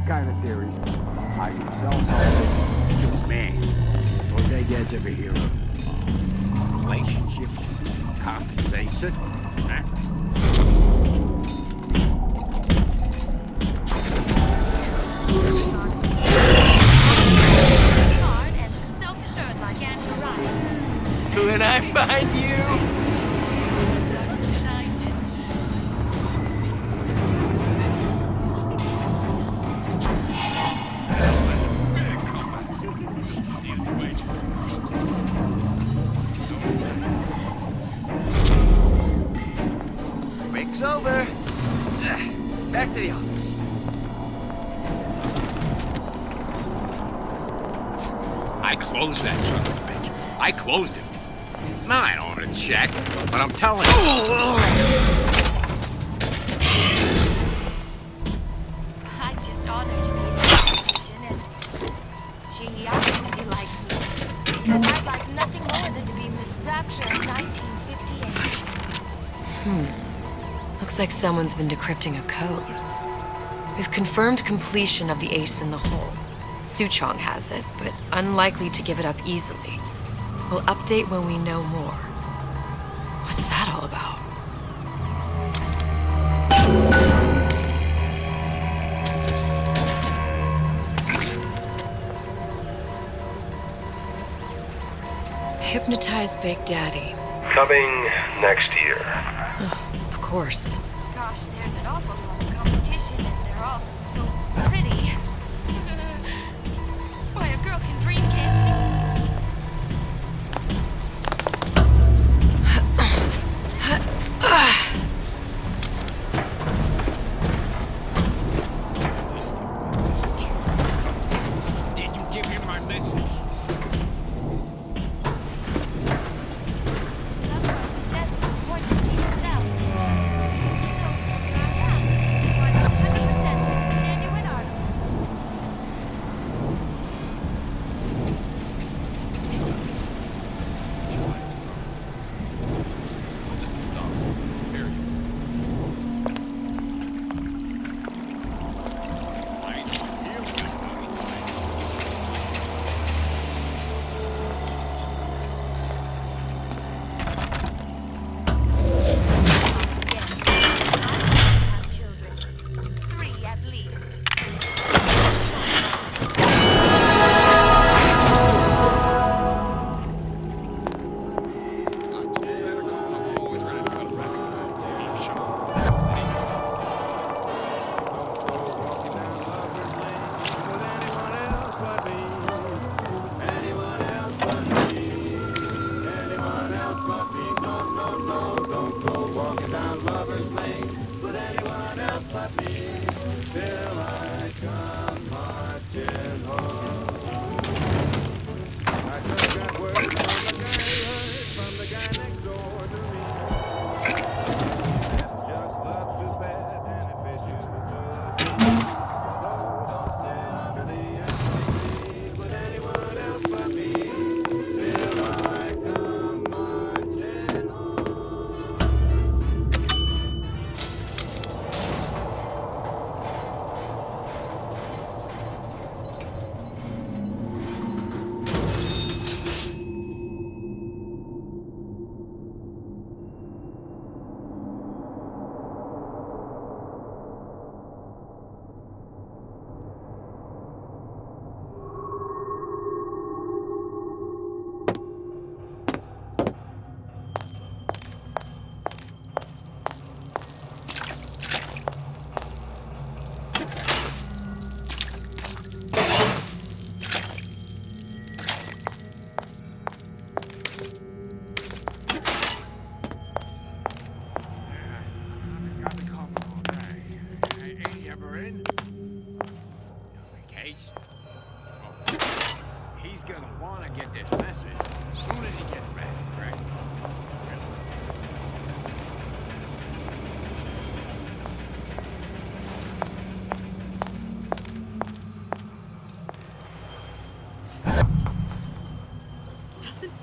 kind of theory. I can sell something to a man. Or they guys ever hear of relationships, compensation, huh? Hard and self-assured like Andrew Ryan. When I find you... Break's over. Back to the office. I closed that son of a bitch. I closed it. Now I don't want to check, but I'm telling you. I'm just honored to be in this position, and gee, I hope you like me. Because I'd like nothing more than to be Miss Rapture of 1958. Looks like someone's been decrypting a code. We've confirmed completion of the ace in the hole. Suchong has it, but unlikely to give it up easily. We'll update when we know more. What's that all about? Hypnotize Big Daddy. Coming next year. Of course. Gosh, there's an awful lot of competition, and they're all so pretty. Boy, a girl can dream, can't she? Did you give him my message?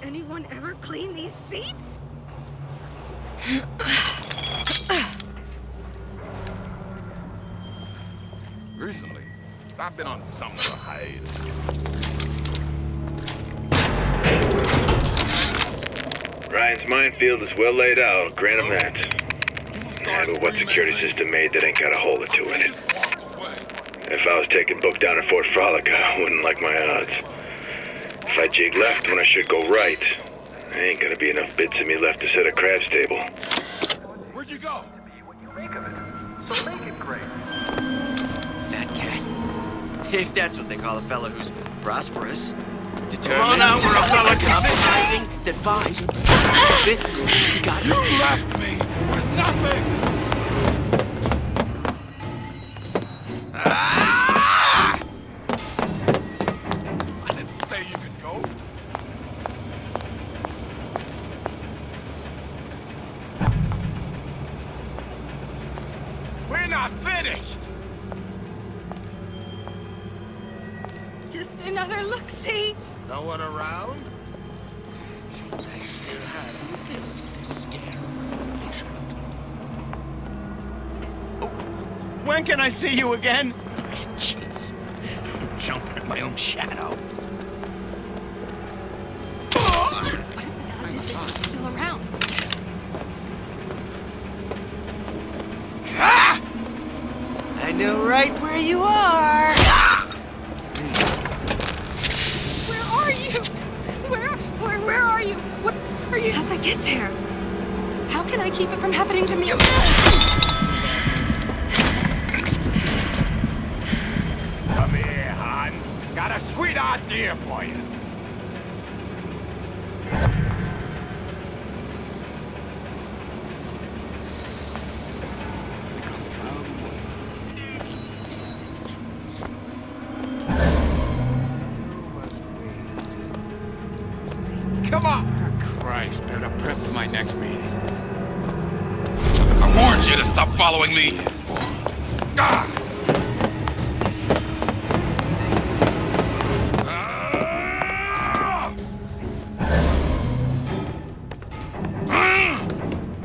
Anyone ever clean these seats? Recently, I've been on something of a hiatus. Ryan's minefield is well laid out, grant him that. Yeah, but what security system made that ain't got a hole or two in it? If I was taking book down at Fort Frolic, I wouldn't like my odds. If I jig left when I should go right, there ain't gonna be enough bits of me left to set a crab's table. Where'd you go? So make it great. Fat cat. If that's what they call a fella who's prosperous. Determined. Come on out, we're a fella compromising, then fine. Bits, you got it. You left me with nothing! Ah! I didn't say you could go. We're not finished! Just another look-see. No one around? Seems I still have the ability to scare a patient. When can I see you again? Jeez. Jumping at my own shadow. What if the fella did this was still around? Ah! I know right where you are. Where are you? Where are you? Where are you? How'd I get there? How can I keep it from happening to me? Come here, hon. Got a sweet idea for you. Come on! Christ, better prep for my next meeting. I warned you to stop following me. Ah!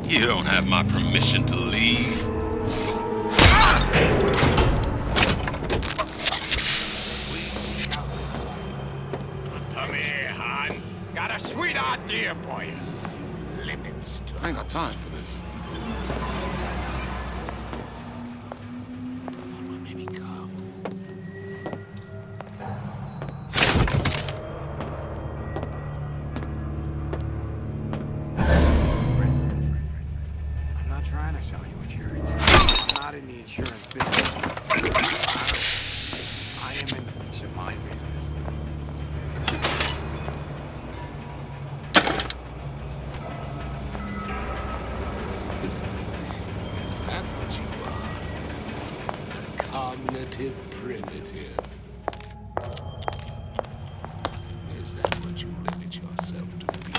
You don't have my permission to leave. Come here, hon. Got a sweet idea for you. Limits to I ain't got time for this. maybe come. I'm not trying to sell you insurance. I'm not in the insurance business. I am in the peace of mind business. That's what you are. A cognitive primitive. Is that what you limit yourself to be?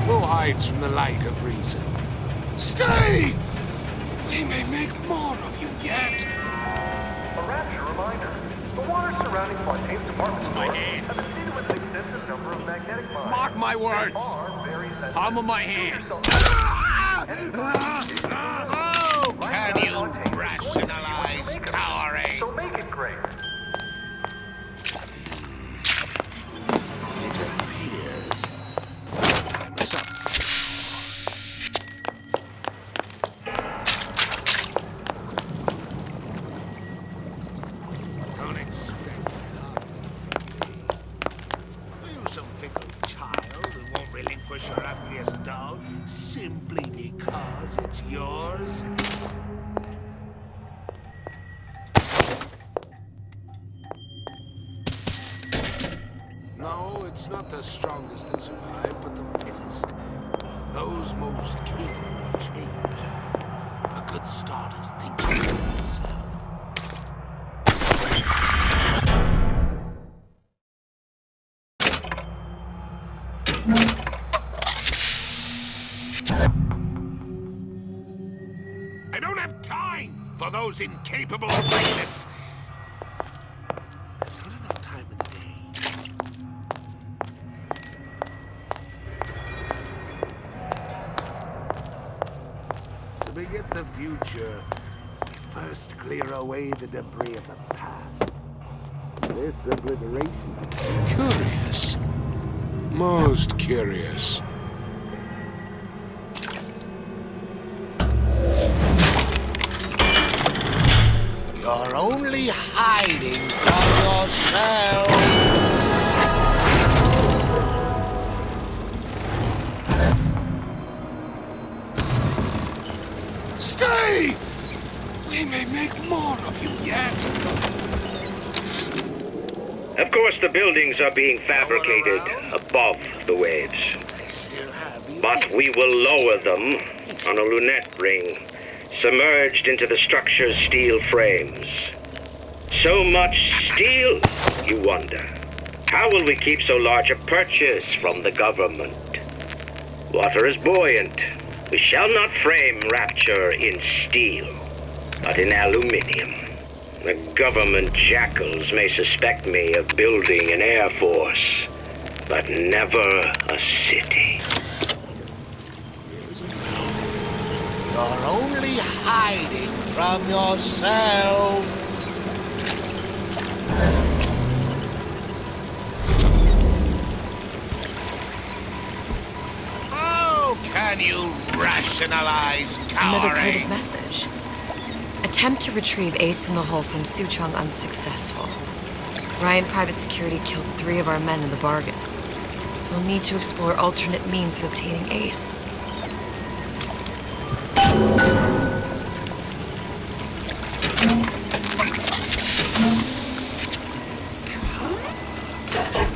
Who hides from the light of reason? Stay! We may make more of you yet. A rapture reminder. The water surrounding Fontaine's department store has been seeded with an extensive number of magnetic mines. Mark my words. They are very sensitive. Palm of my hand. Oh, can you rationalize cowering? So make it great. It appears time is up. Don't expect love. Are you some fickle child who won't relinquish your ugliest doll simply because it's yours? No, it's not the strongest that survive, but the fittest. Those most capable of change. A good start is thinking for yourself. I don't have time for those incapable of greatness. Not enough time in the day. beget the future, first clear away the debris of the past. This obliteration. Curious. Most curious. You're only hiding from yourself. Stay! We may make more of you yet. Of course, the buildings are being fabricated above the waves. But we will lower them on a lunette ring, submerged into the structure's steel frames. So much steel, you wonder. How will we keep so large a purchase from the government? Water is buoyant. We shall not frame Rapture in steel, but in aluminium. The government jackals may suspect me of building an air force, but never a city. You're only hiding from yourself. How can you rationalize Another cowering? coded message. Attempt to retrieve Ace in the Hole from Suchong unsuccessful. Ryan Private Security killed 3 of our men in the bargain. We'll need to explore alternate means of obtaining Ace.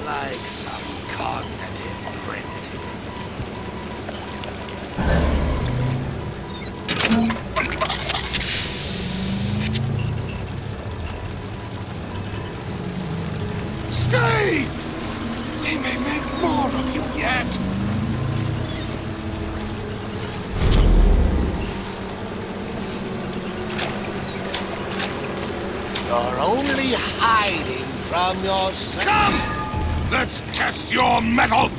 Like some cognitive primitive. Stay! We may make more of you yet. You're only hiding from yourself. Come! Let's test your metal!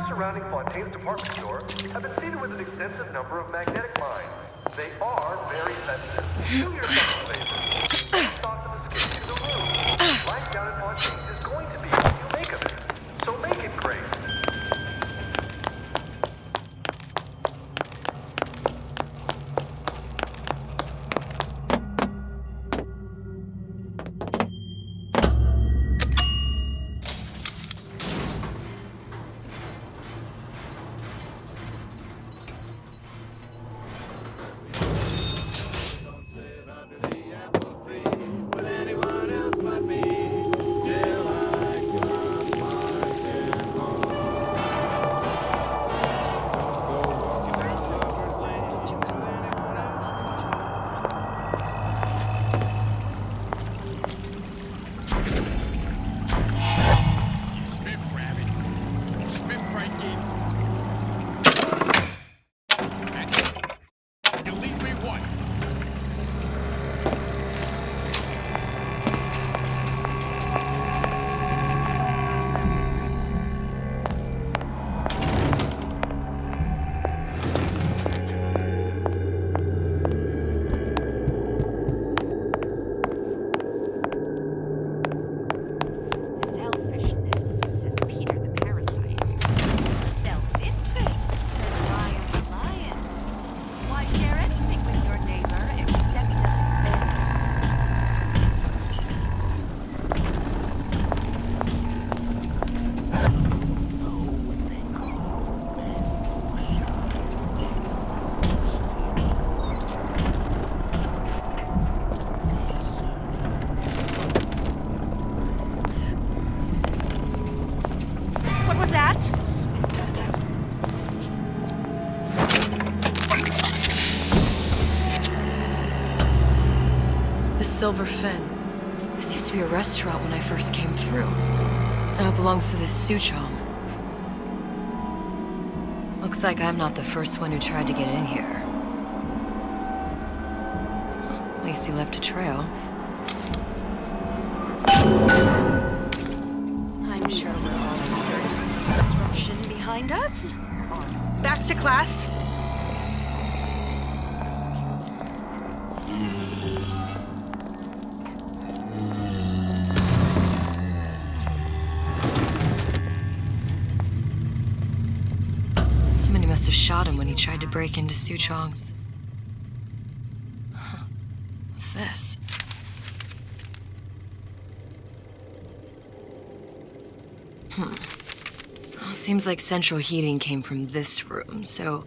surrounding Fontaine's department store have been seeded with an extensive number of magnetic mines. They are very sensitive. Do yourself a favor. These thoughts of escape to the room. Life down at Fontaine's is going to be what you make of it. So make it great. Silver Fin. This used to be a restaurant when I first came through. Now it belongs to this Suchong. Looks like I'm not the first one who tried to get in here. At least he left a trail. I'm sure we're all eager to put the disruption behind us. Back to class. Somebody must have shot him when he tried to break into Suchong's. Huh. What's this? Well, seems like central heating came from this room, so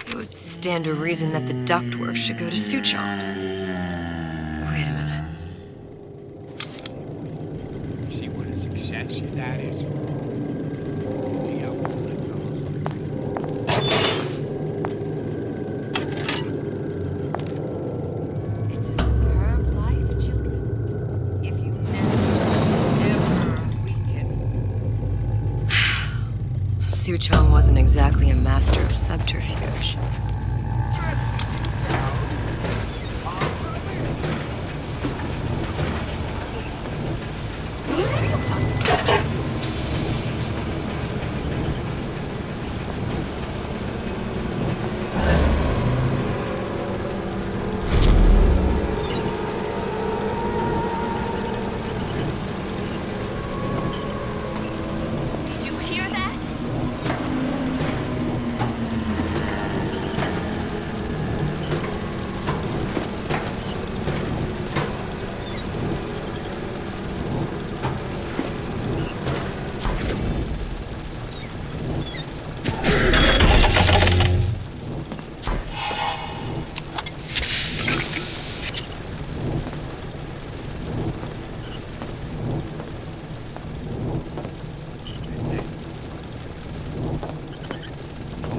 it would stand to reason that the ductwork should go to Suchong's. Wait a minute. See what a success that is? See how well that It's a superb life, children. If you never weaken. Suchong wasn't exactly a master of subterfuge. Did you hear that?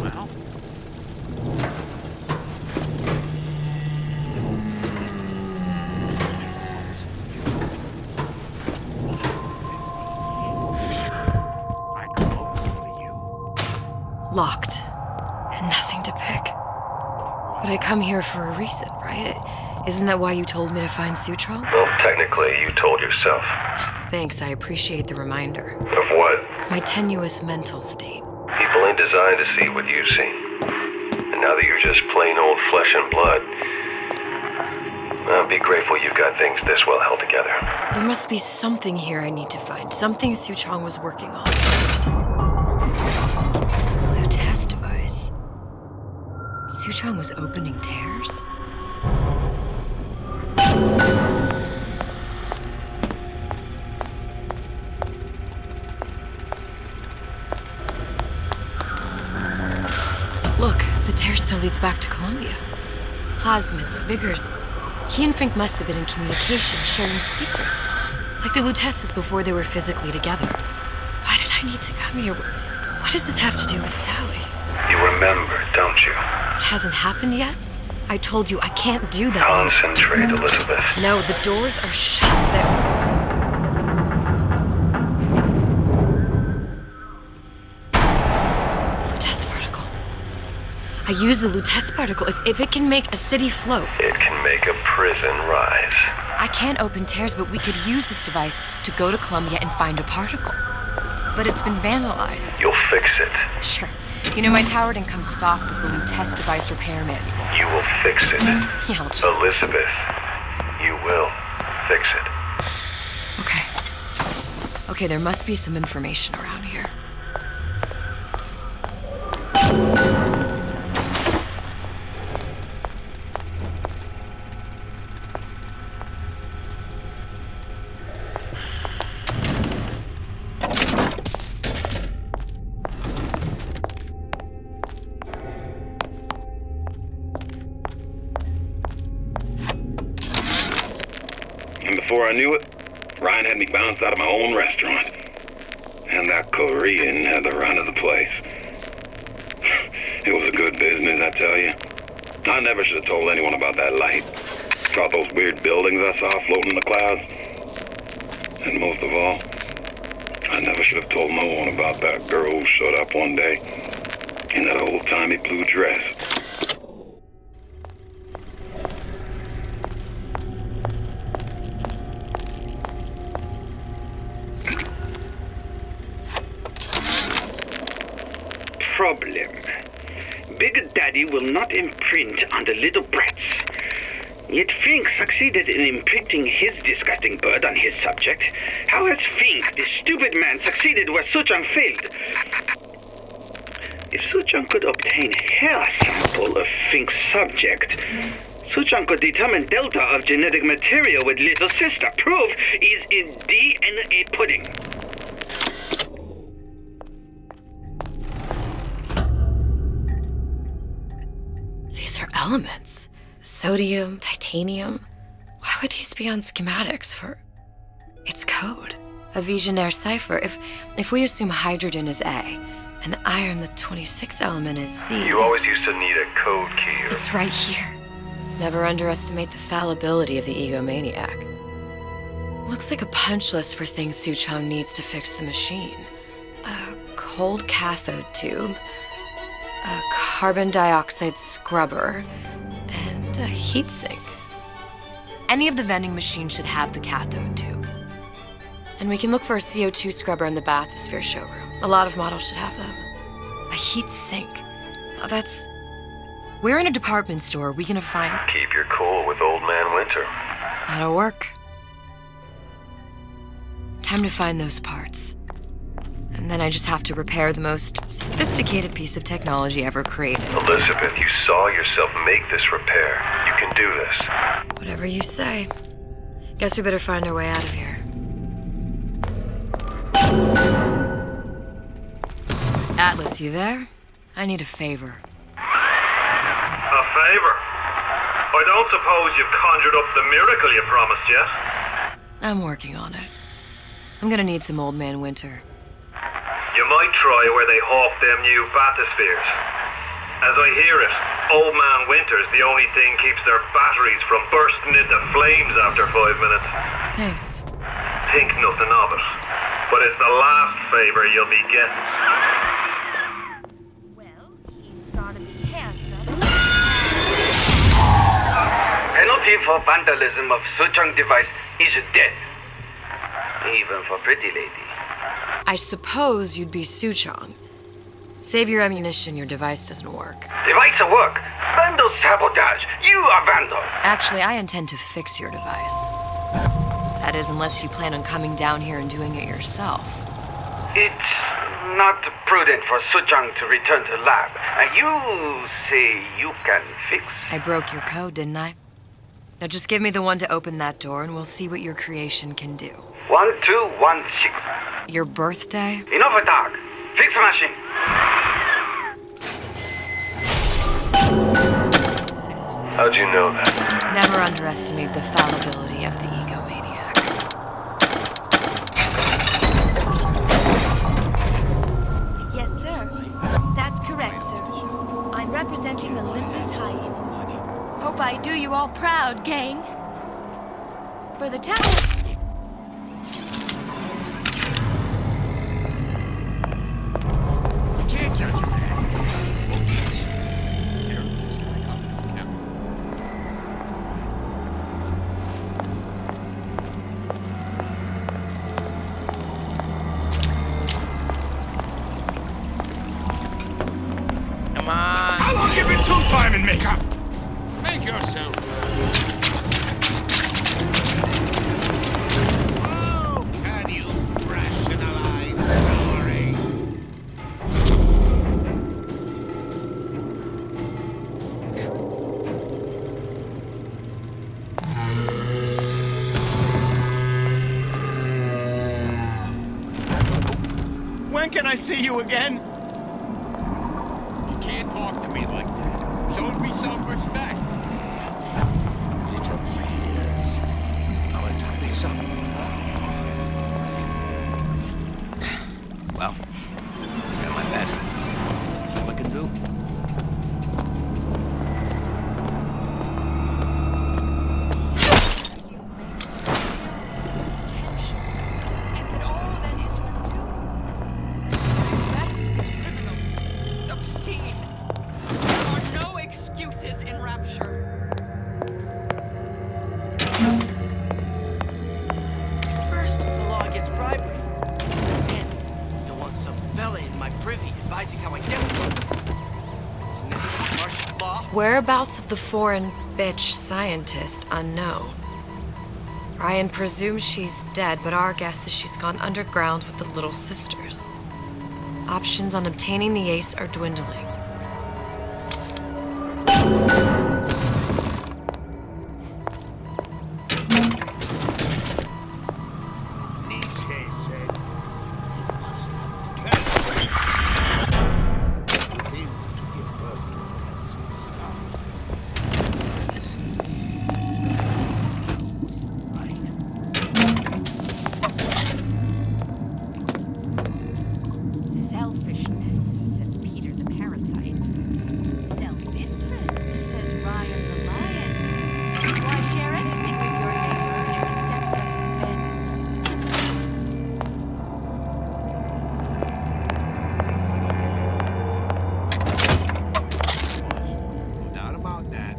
Well, Locked. And nothing to pick. But I come here for a reason, right? Isn't that why you told me to find Suchong? Well, technically, you told yourself. Thanks, I appreciate the reminder. Of what? My tenuous mental state. People ain't designed to see what you've seen. And now that you're just plain old flesh and blood, be grateful you've got things this well held together. There must be something here I need to find. Something Suchong was working on. Blue test device. Suchong was opening tears? Look, the tear still leads back to Columbia. Plasmids, vigors. He and Fink must have been in communication, sharing secrets. Like the Lutesses before they were physically together. Why did I need to come here? What does this have to do with Sally? You remember, don't you? It hasn't happened yet? I told you I can't do that. Concentrate, Elizabeth. No, the doors are shut. Lutece particle. I use the Lutece particle. If it can make a city float. It can make a prison rise. I can't open tears, but we could use this device to go to Columbia and find a particle. But it's been vandalized. You'll fix it. Sure. You know, my tower didn't come stocked with the Lutece device repair manual. You will fix it. Yeah, I'll just... Elizabeth, you will fix it. Okay, there must be some information around here. And before I knew it, Ryan had me bounced out of my own restaurant. And that Korean had the run of the place. It was a good business, I tell you. I never should have told anyone about that light. About those weird buildings I saw floating in the clouds. And most of all, I never should have told no one about that girl who showed up one day in that old-timey blue dress. Problem. Big Daddy will not imprint on the little brats. Yet Fink succeeded in imprinting his disgusting bird on his subject. How has Fink, this stupid man, succeeded where Suchong failed? If Suchong could obtain hair sample of Fink's subject, Suchong could determine delta of genetic material with little sister. Proof is in DNA pudding. These are elements. Sodium, titanium. Why would these be on schematics for... It's code. A Visionaire cipher. If we assume hydrogen is A, and iron, the 26th element, is C... You always used to need a code key. It's right here. Never underestimate the fallibility of the egomaniac. Looks like a punch list for things Suchong needs to fix the machine. A cold cathode tube, a carbon dioxide scrubber, and a heatsink. Any of the vending machines should have the cathode tube. And we can look for a CO2 scrubber in the bathysphere showroom. A lot of models should have them. A heatsink. Oh, that's... Where in a department store are we gonna find... Keep your cool with Old Man Winter. That'll work. Time to find those parts. And then I just have to repair the most sophisticated piece of technology ever created. Elizabeth, you saw yourself make this repair. You can do this. Whatever you say. Guess we better find our way out of here. Atlas, you there? I need a favor. A favor? I don't suppose you've conjured up the miracle you promised yet? I'm working on it. I'm gonna need some Old Man Winter. You might try where they hawk them new bathyspheres. As I hear it, Old Man Winter's the only thing keeps their batteries from bursting into flames after 5 minutes. Thanks. Think nothing of it. But it's the last favor you'll be getting. Penalty for vandalism of Suchong device is death. Even for pretty lady. I suppose you'd be Suchong. Save your ammunition, your device doesn't work. Device at work. Vandal sabotage. You are vandal. Actually, I intend to fix your device. That is, unless you plan on coming down here and doing it yourself. It's not prudent for Suchong to return to lab. You say you can fix? I broke your code, didn't I? Now just give me the one to open that door and we'll see what your creation can do. 1216. Your birthday? Enough of talk. Fix the machine. How'd you know that? Never underestimate the fallibility of the egomaniac. Yes, sir. That's correct, sir. I'm representing Olympus Heights. Hope I do you all proud, gang. For the town. Can't judge a man. Come on. How long you been two-timing me? Make yourself. Oh, can you rationalize glory? When can I see you again? You can't talk to me like that. Show me some respect. I'll tie these up. Well, I got my best. That's all I can do. Whereabouts of the foreign bitch scientist unknown. Ryan presumes she's dead, but our guess is she's gone underground with the Little Sisters. Options on obtaining the ace are dwindling. Nietzsche said, "You must have cancer." Him to give birth to a cancer star. Selfishness, says Peter the parasite. Self-interest, says Ryan the lion. Why share anything with your neighbor except a fence? No doubt about that.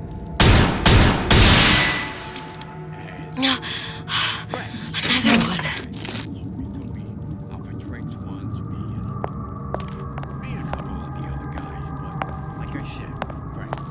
Another one. I'll put drinks once, me and a couple of the other guys, but like I said, friends.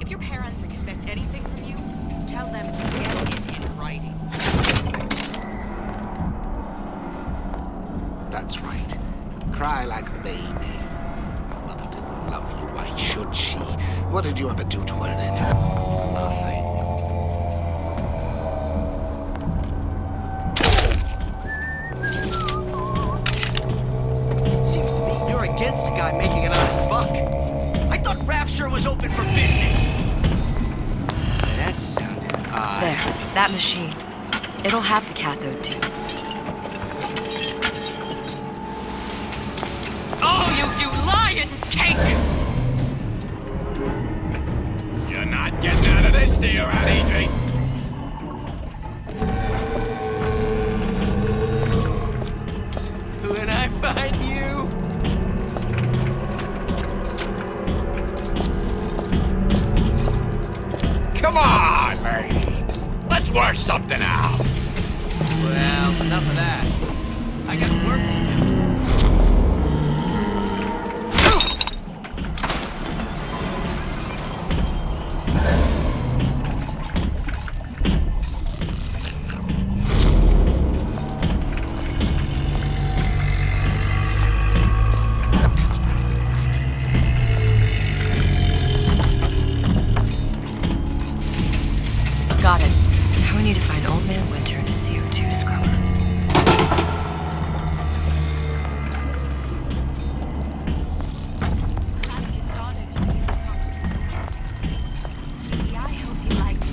If your parents expect anything from you, tell them to get it in writing. That's right. Cry like a baby. Your mother didn't love you. Why should she? What did you ever do to earn it? Nothing. Seems to me you're against a guy making an honest buck. I thought Rapture was open for business. That sounded odd. There, that machine. It'll have the cathode tube. Oh, you do lie and take! You're not getting out of this deal out easy. When I find you... Come on, lady. Let's work something out. Well, enough of that. I got work to do. Got it. Now we need to find Old Man Winter and a CO2 scrubber. Gee, I hope you like me.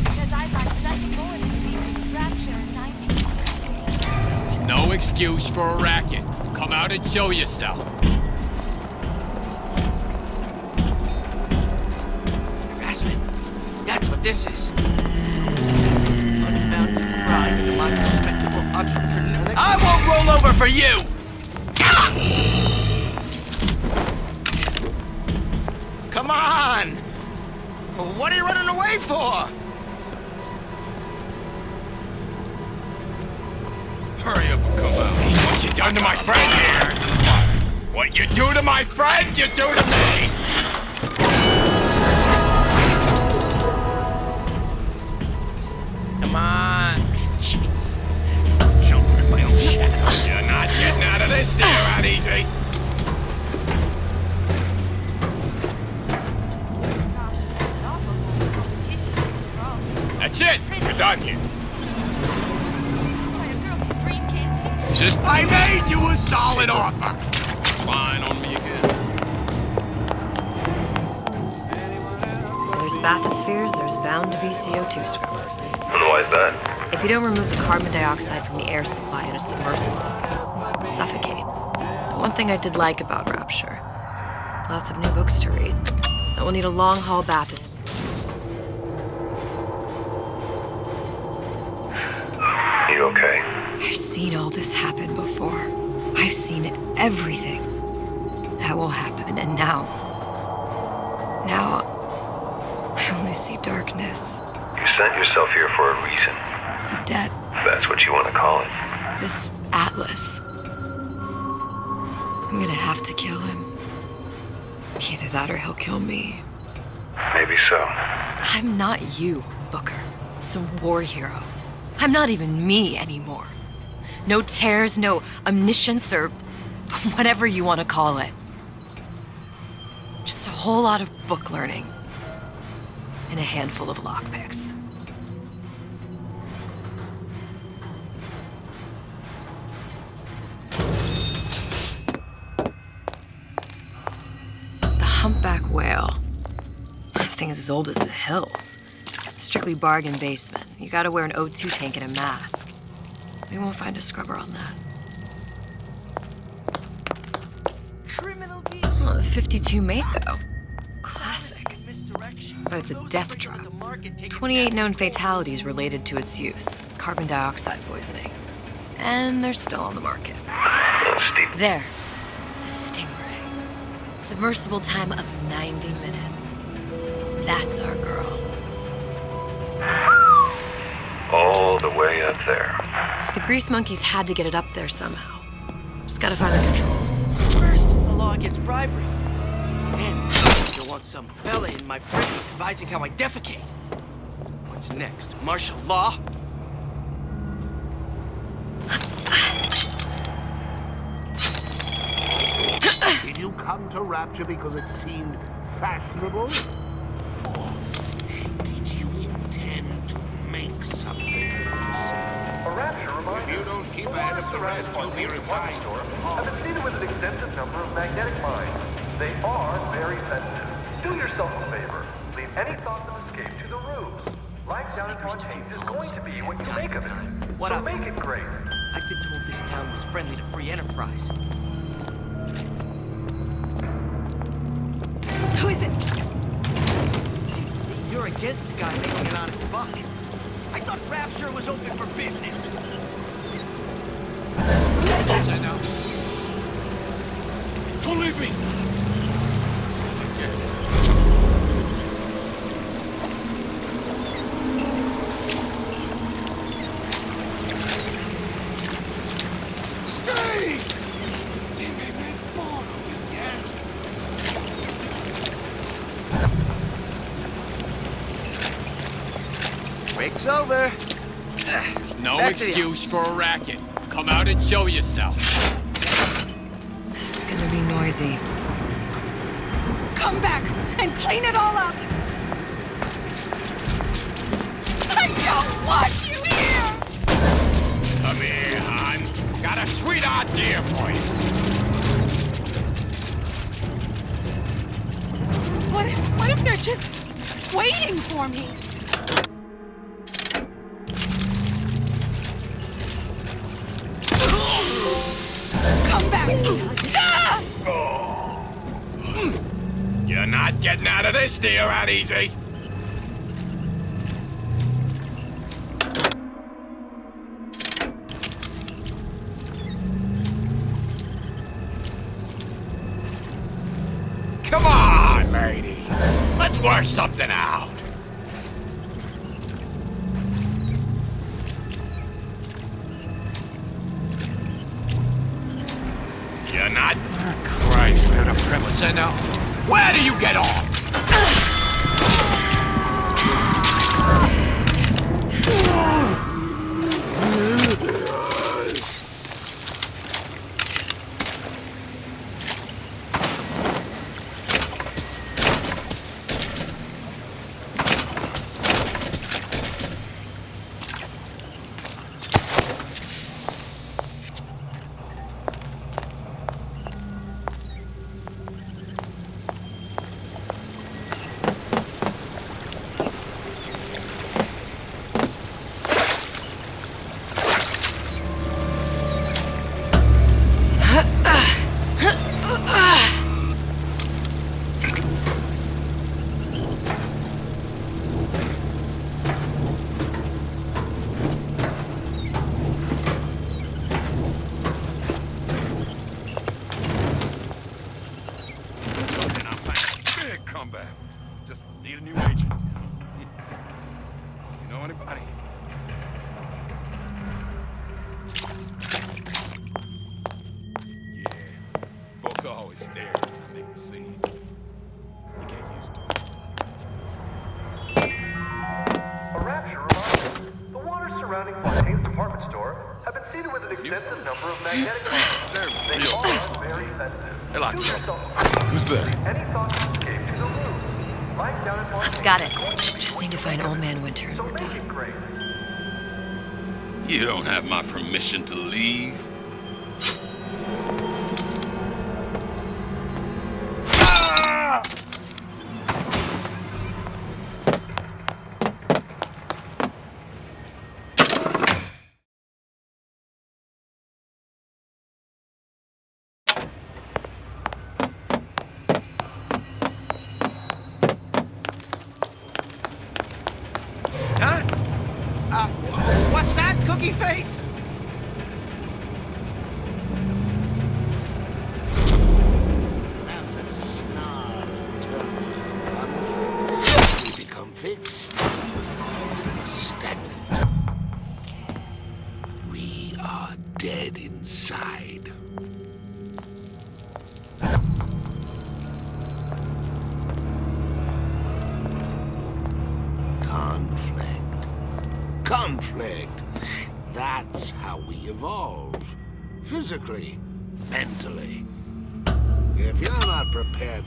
Because I'd like nothing more than to be this Rapture in 1960. There's no excuse for a racket. Come out and show yourself. Harassment. That's what this is. Obsessive, unbounded pride in my respectable entrepreneur. I won't roll over for you! Come on! What are you running away for? Hurry up and come out. What you done to my friend here? What you do to my friend, you do to me! Come on. Jeez. Jumping in my own shadow. You're not getting out of this deal out easy. Gosh, there's an awful lot of competition after all. That's it. You're done here. Why, a girl can dream, can't she? I made you a solid offer. Spying on me again. Where there's bathyspheres, there's bound to be CO2 scrubbers. And why is that? If you don't remove the carbon dioxide from the air supply in a submersible, suffocate. One thing I did like about Rapture, Lots of new books to read. I will need a long haul bath. You okay? I've seen all this happen before. I've seen everything that will happen, and now I only see darkness. You sent yourself here for a reason. A debt. If that's what you want to call it. This Atlas. I'm gonna have to kill him. Either that or he'll kill me. Maybe so. I'm not you, Booker. Some war hero. I'm not even me anymore. No tears, no omniscience, or whatever you want to call it. Just a whole lot of book learning. And a handful of lockpicks. The humpback whale. That thing is as old as the hills. Strictly bargain basement. You gotta wear an O2 tank and a mask. We won't find a scrubber on that. Criminal Oh, the 52 Mako. Classic. But it's a death drop. 28 known fatalities related to its use. Carbon dioxide poisoning. And they're still on the market. There. The Stingray. Submersible time of 90 minutes. That's our girl. All the way up there. The grease monkeys had to get it up there somehow. Just gotta find the controls. First, the law against bribery. Then, you want some fella in my privy advising how I defecate. What's next? Martial law? Did you come to Rapture because it seemed fashionable? Or did you intend to make something of yourself? A Rapture reminder. If you don't keep ahead of the rest, you'll be resigned. Have been seeded with an extensive number of magnetic mines. They are very sensitive. Do yourself a favor. Leave any thoughts of escape to the rubes. Life down in Fontaines is going to be what you make of it. So make it great. I'd been told this town was friendly to free enterprise. Who is it? You're against the guy making an honest buck. I thought Rapture was open for business. I know. Don't leave me! Stay! They may make more of you yet. Break's over. There's no Back to the excuse for a racket. Come out and show yourself. This is gonna be noisy. Come back and clean it all up. I don't want you here. Come here, hon. Got a sweet idea for you. What if they're just waiting for me? Come back! Ah! You're not getting out of this deal that easy. Come on, lady. Let's work something out. You're not? Oh, Christ, we're the privilege now. Where do you get off? come back. Just need a new agent. You know anybody? Yeah. Folks always stare when I make the scene. You get used to it. A rapture reminder. The waters surrounding Fontaine's department store have been seeded with an extensive number of magnetic lines. They are very sensitive. Hey, lock. Do yourself Who's there? any thoughts of escape to the rooms. Life down in Fontaine. Got it. Just need to find Old Man Winter and we're done. Great. You don't have my permission to leave. What's that, Cookie Face? And the snarl turned conflict, we become fixed, stagnant. We are dead inside. Conflict. That's how we evolve. Physically, mentally. If you're not prepared...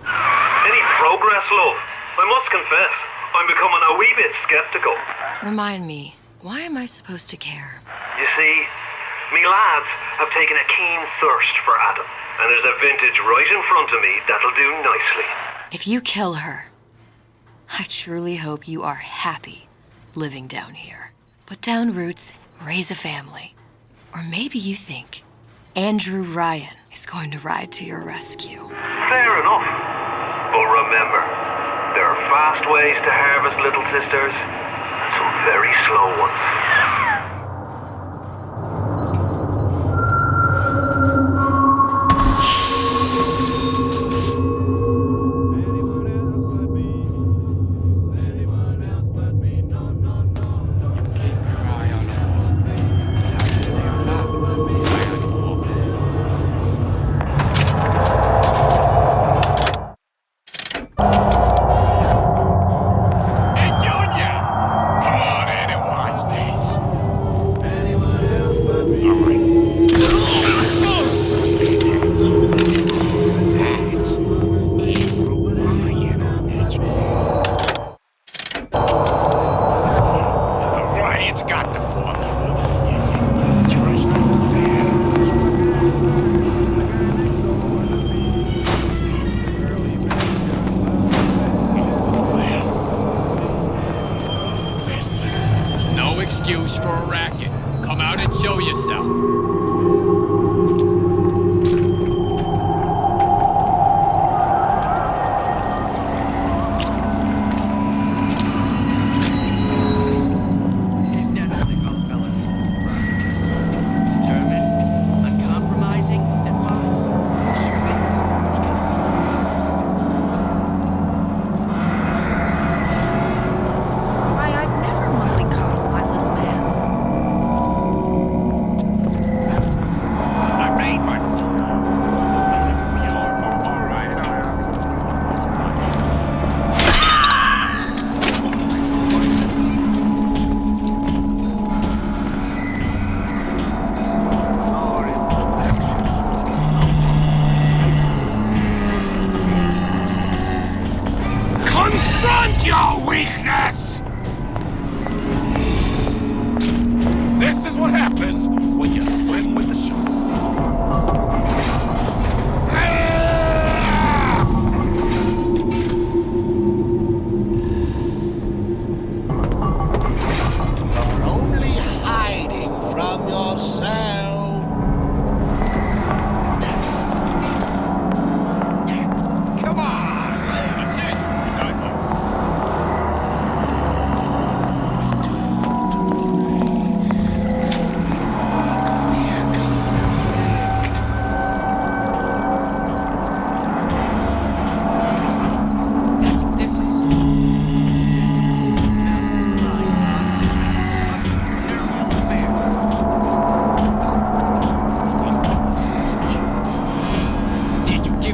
Any progress, love? I must confess, I'm becoming a wee bit skeptical. Remind me, why am I supposed to care? You see, me lads have taken a keen thirst for Adam, and there's a vintage right in front of me that'll do nicely. If you kill her, I truly hope you are happy living down here. Put down roots, raise a family. Or maybe you think Andrew Ryan is going to ride to your rescue. Fair enough. But remember, there are fast ways to harvest little sisters, and some very slow ones. Hey, Junior! Come on in and watch this.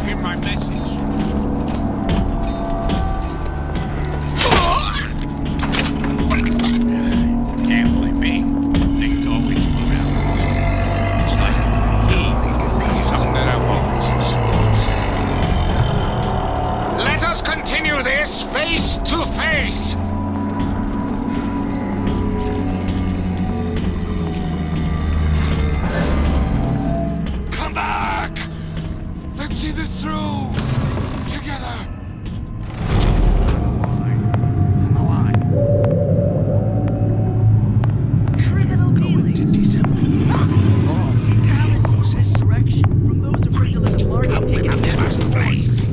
him my message. Can't blame me. Things always move out. It's like he knows something that I won't. Let us continue this face to face. Come back. Let's see this through together. Criminal dealings. Callous insurrection from those afraid to let Marty take its place.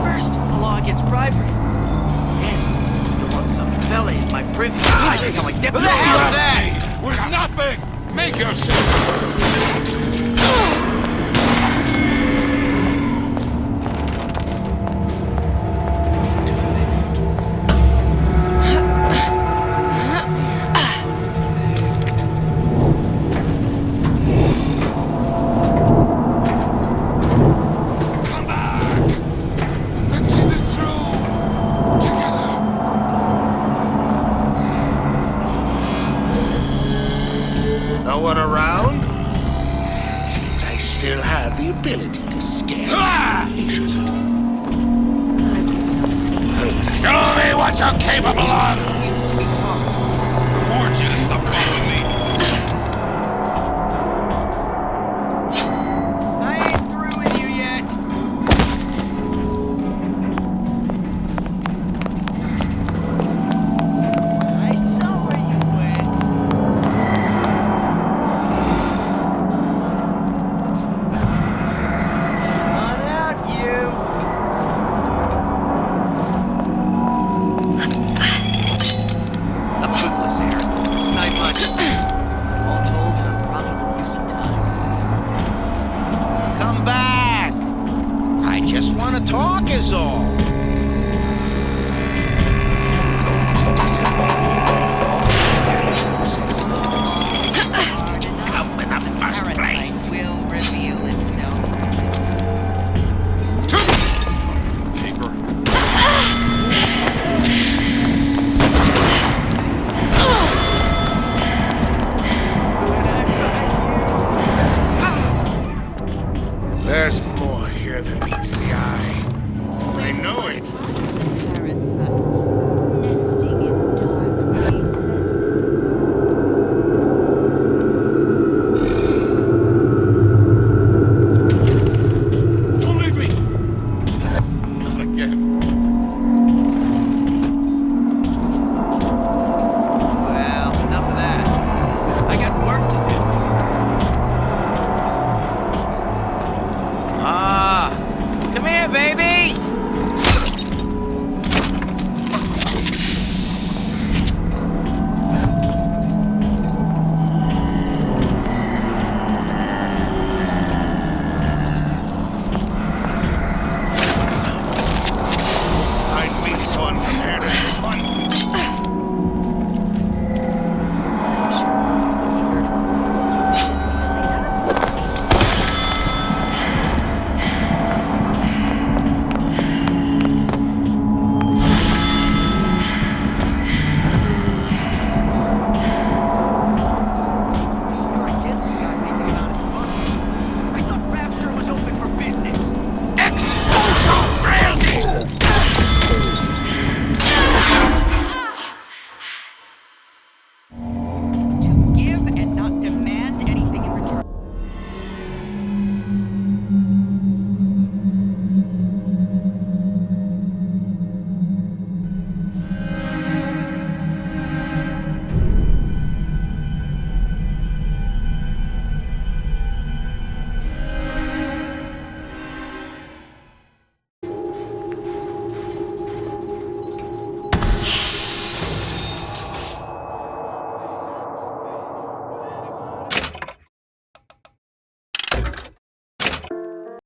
First, the law against bribery. Then, you want some fella in my privy. I think I'm like, who the hell's that? With nothing. Make yourself. Come back. Let's see this through together. No one around? Seems I still have the ability to scare. He shouldn't. Show me what you're capable of! I warned you to stop calling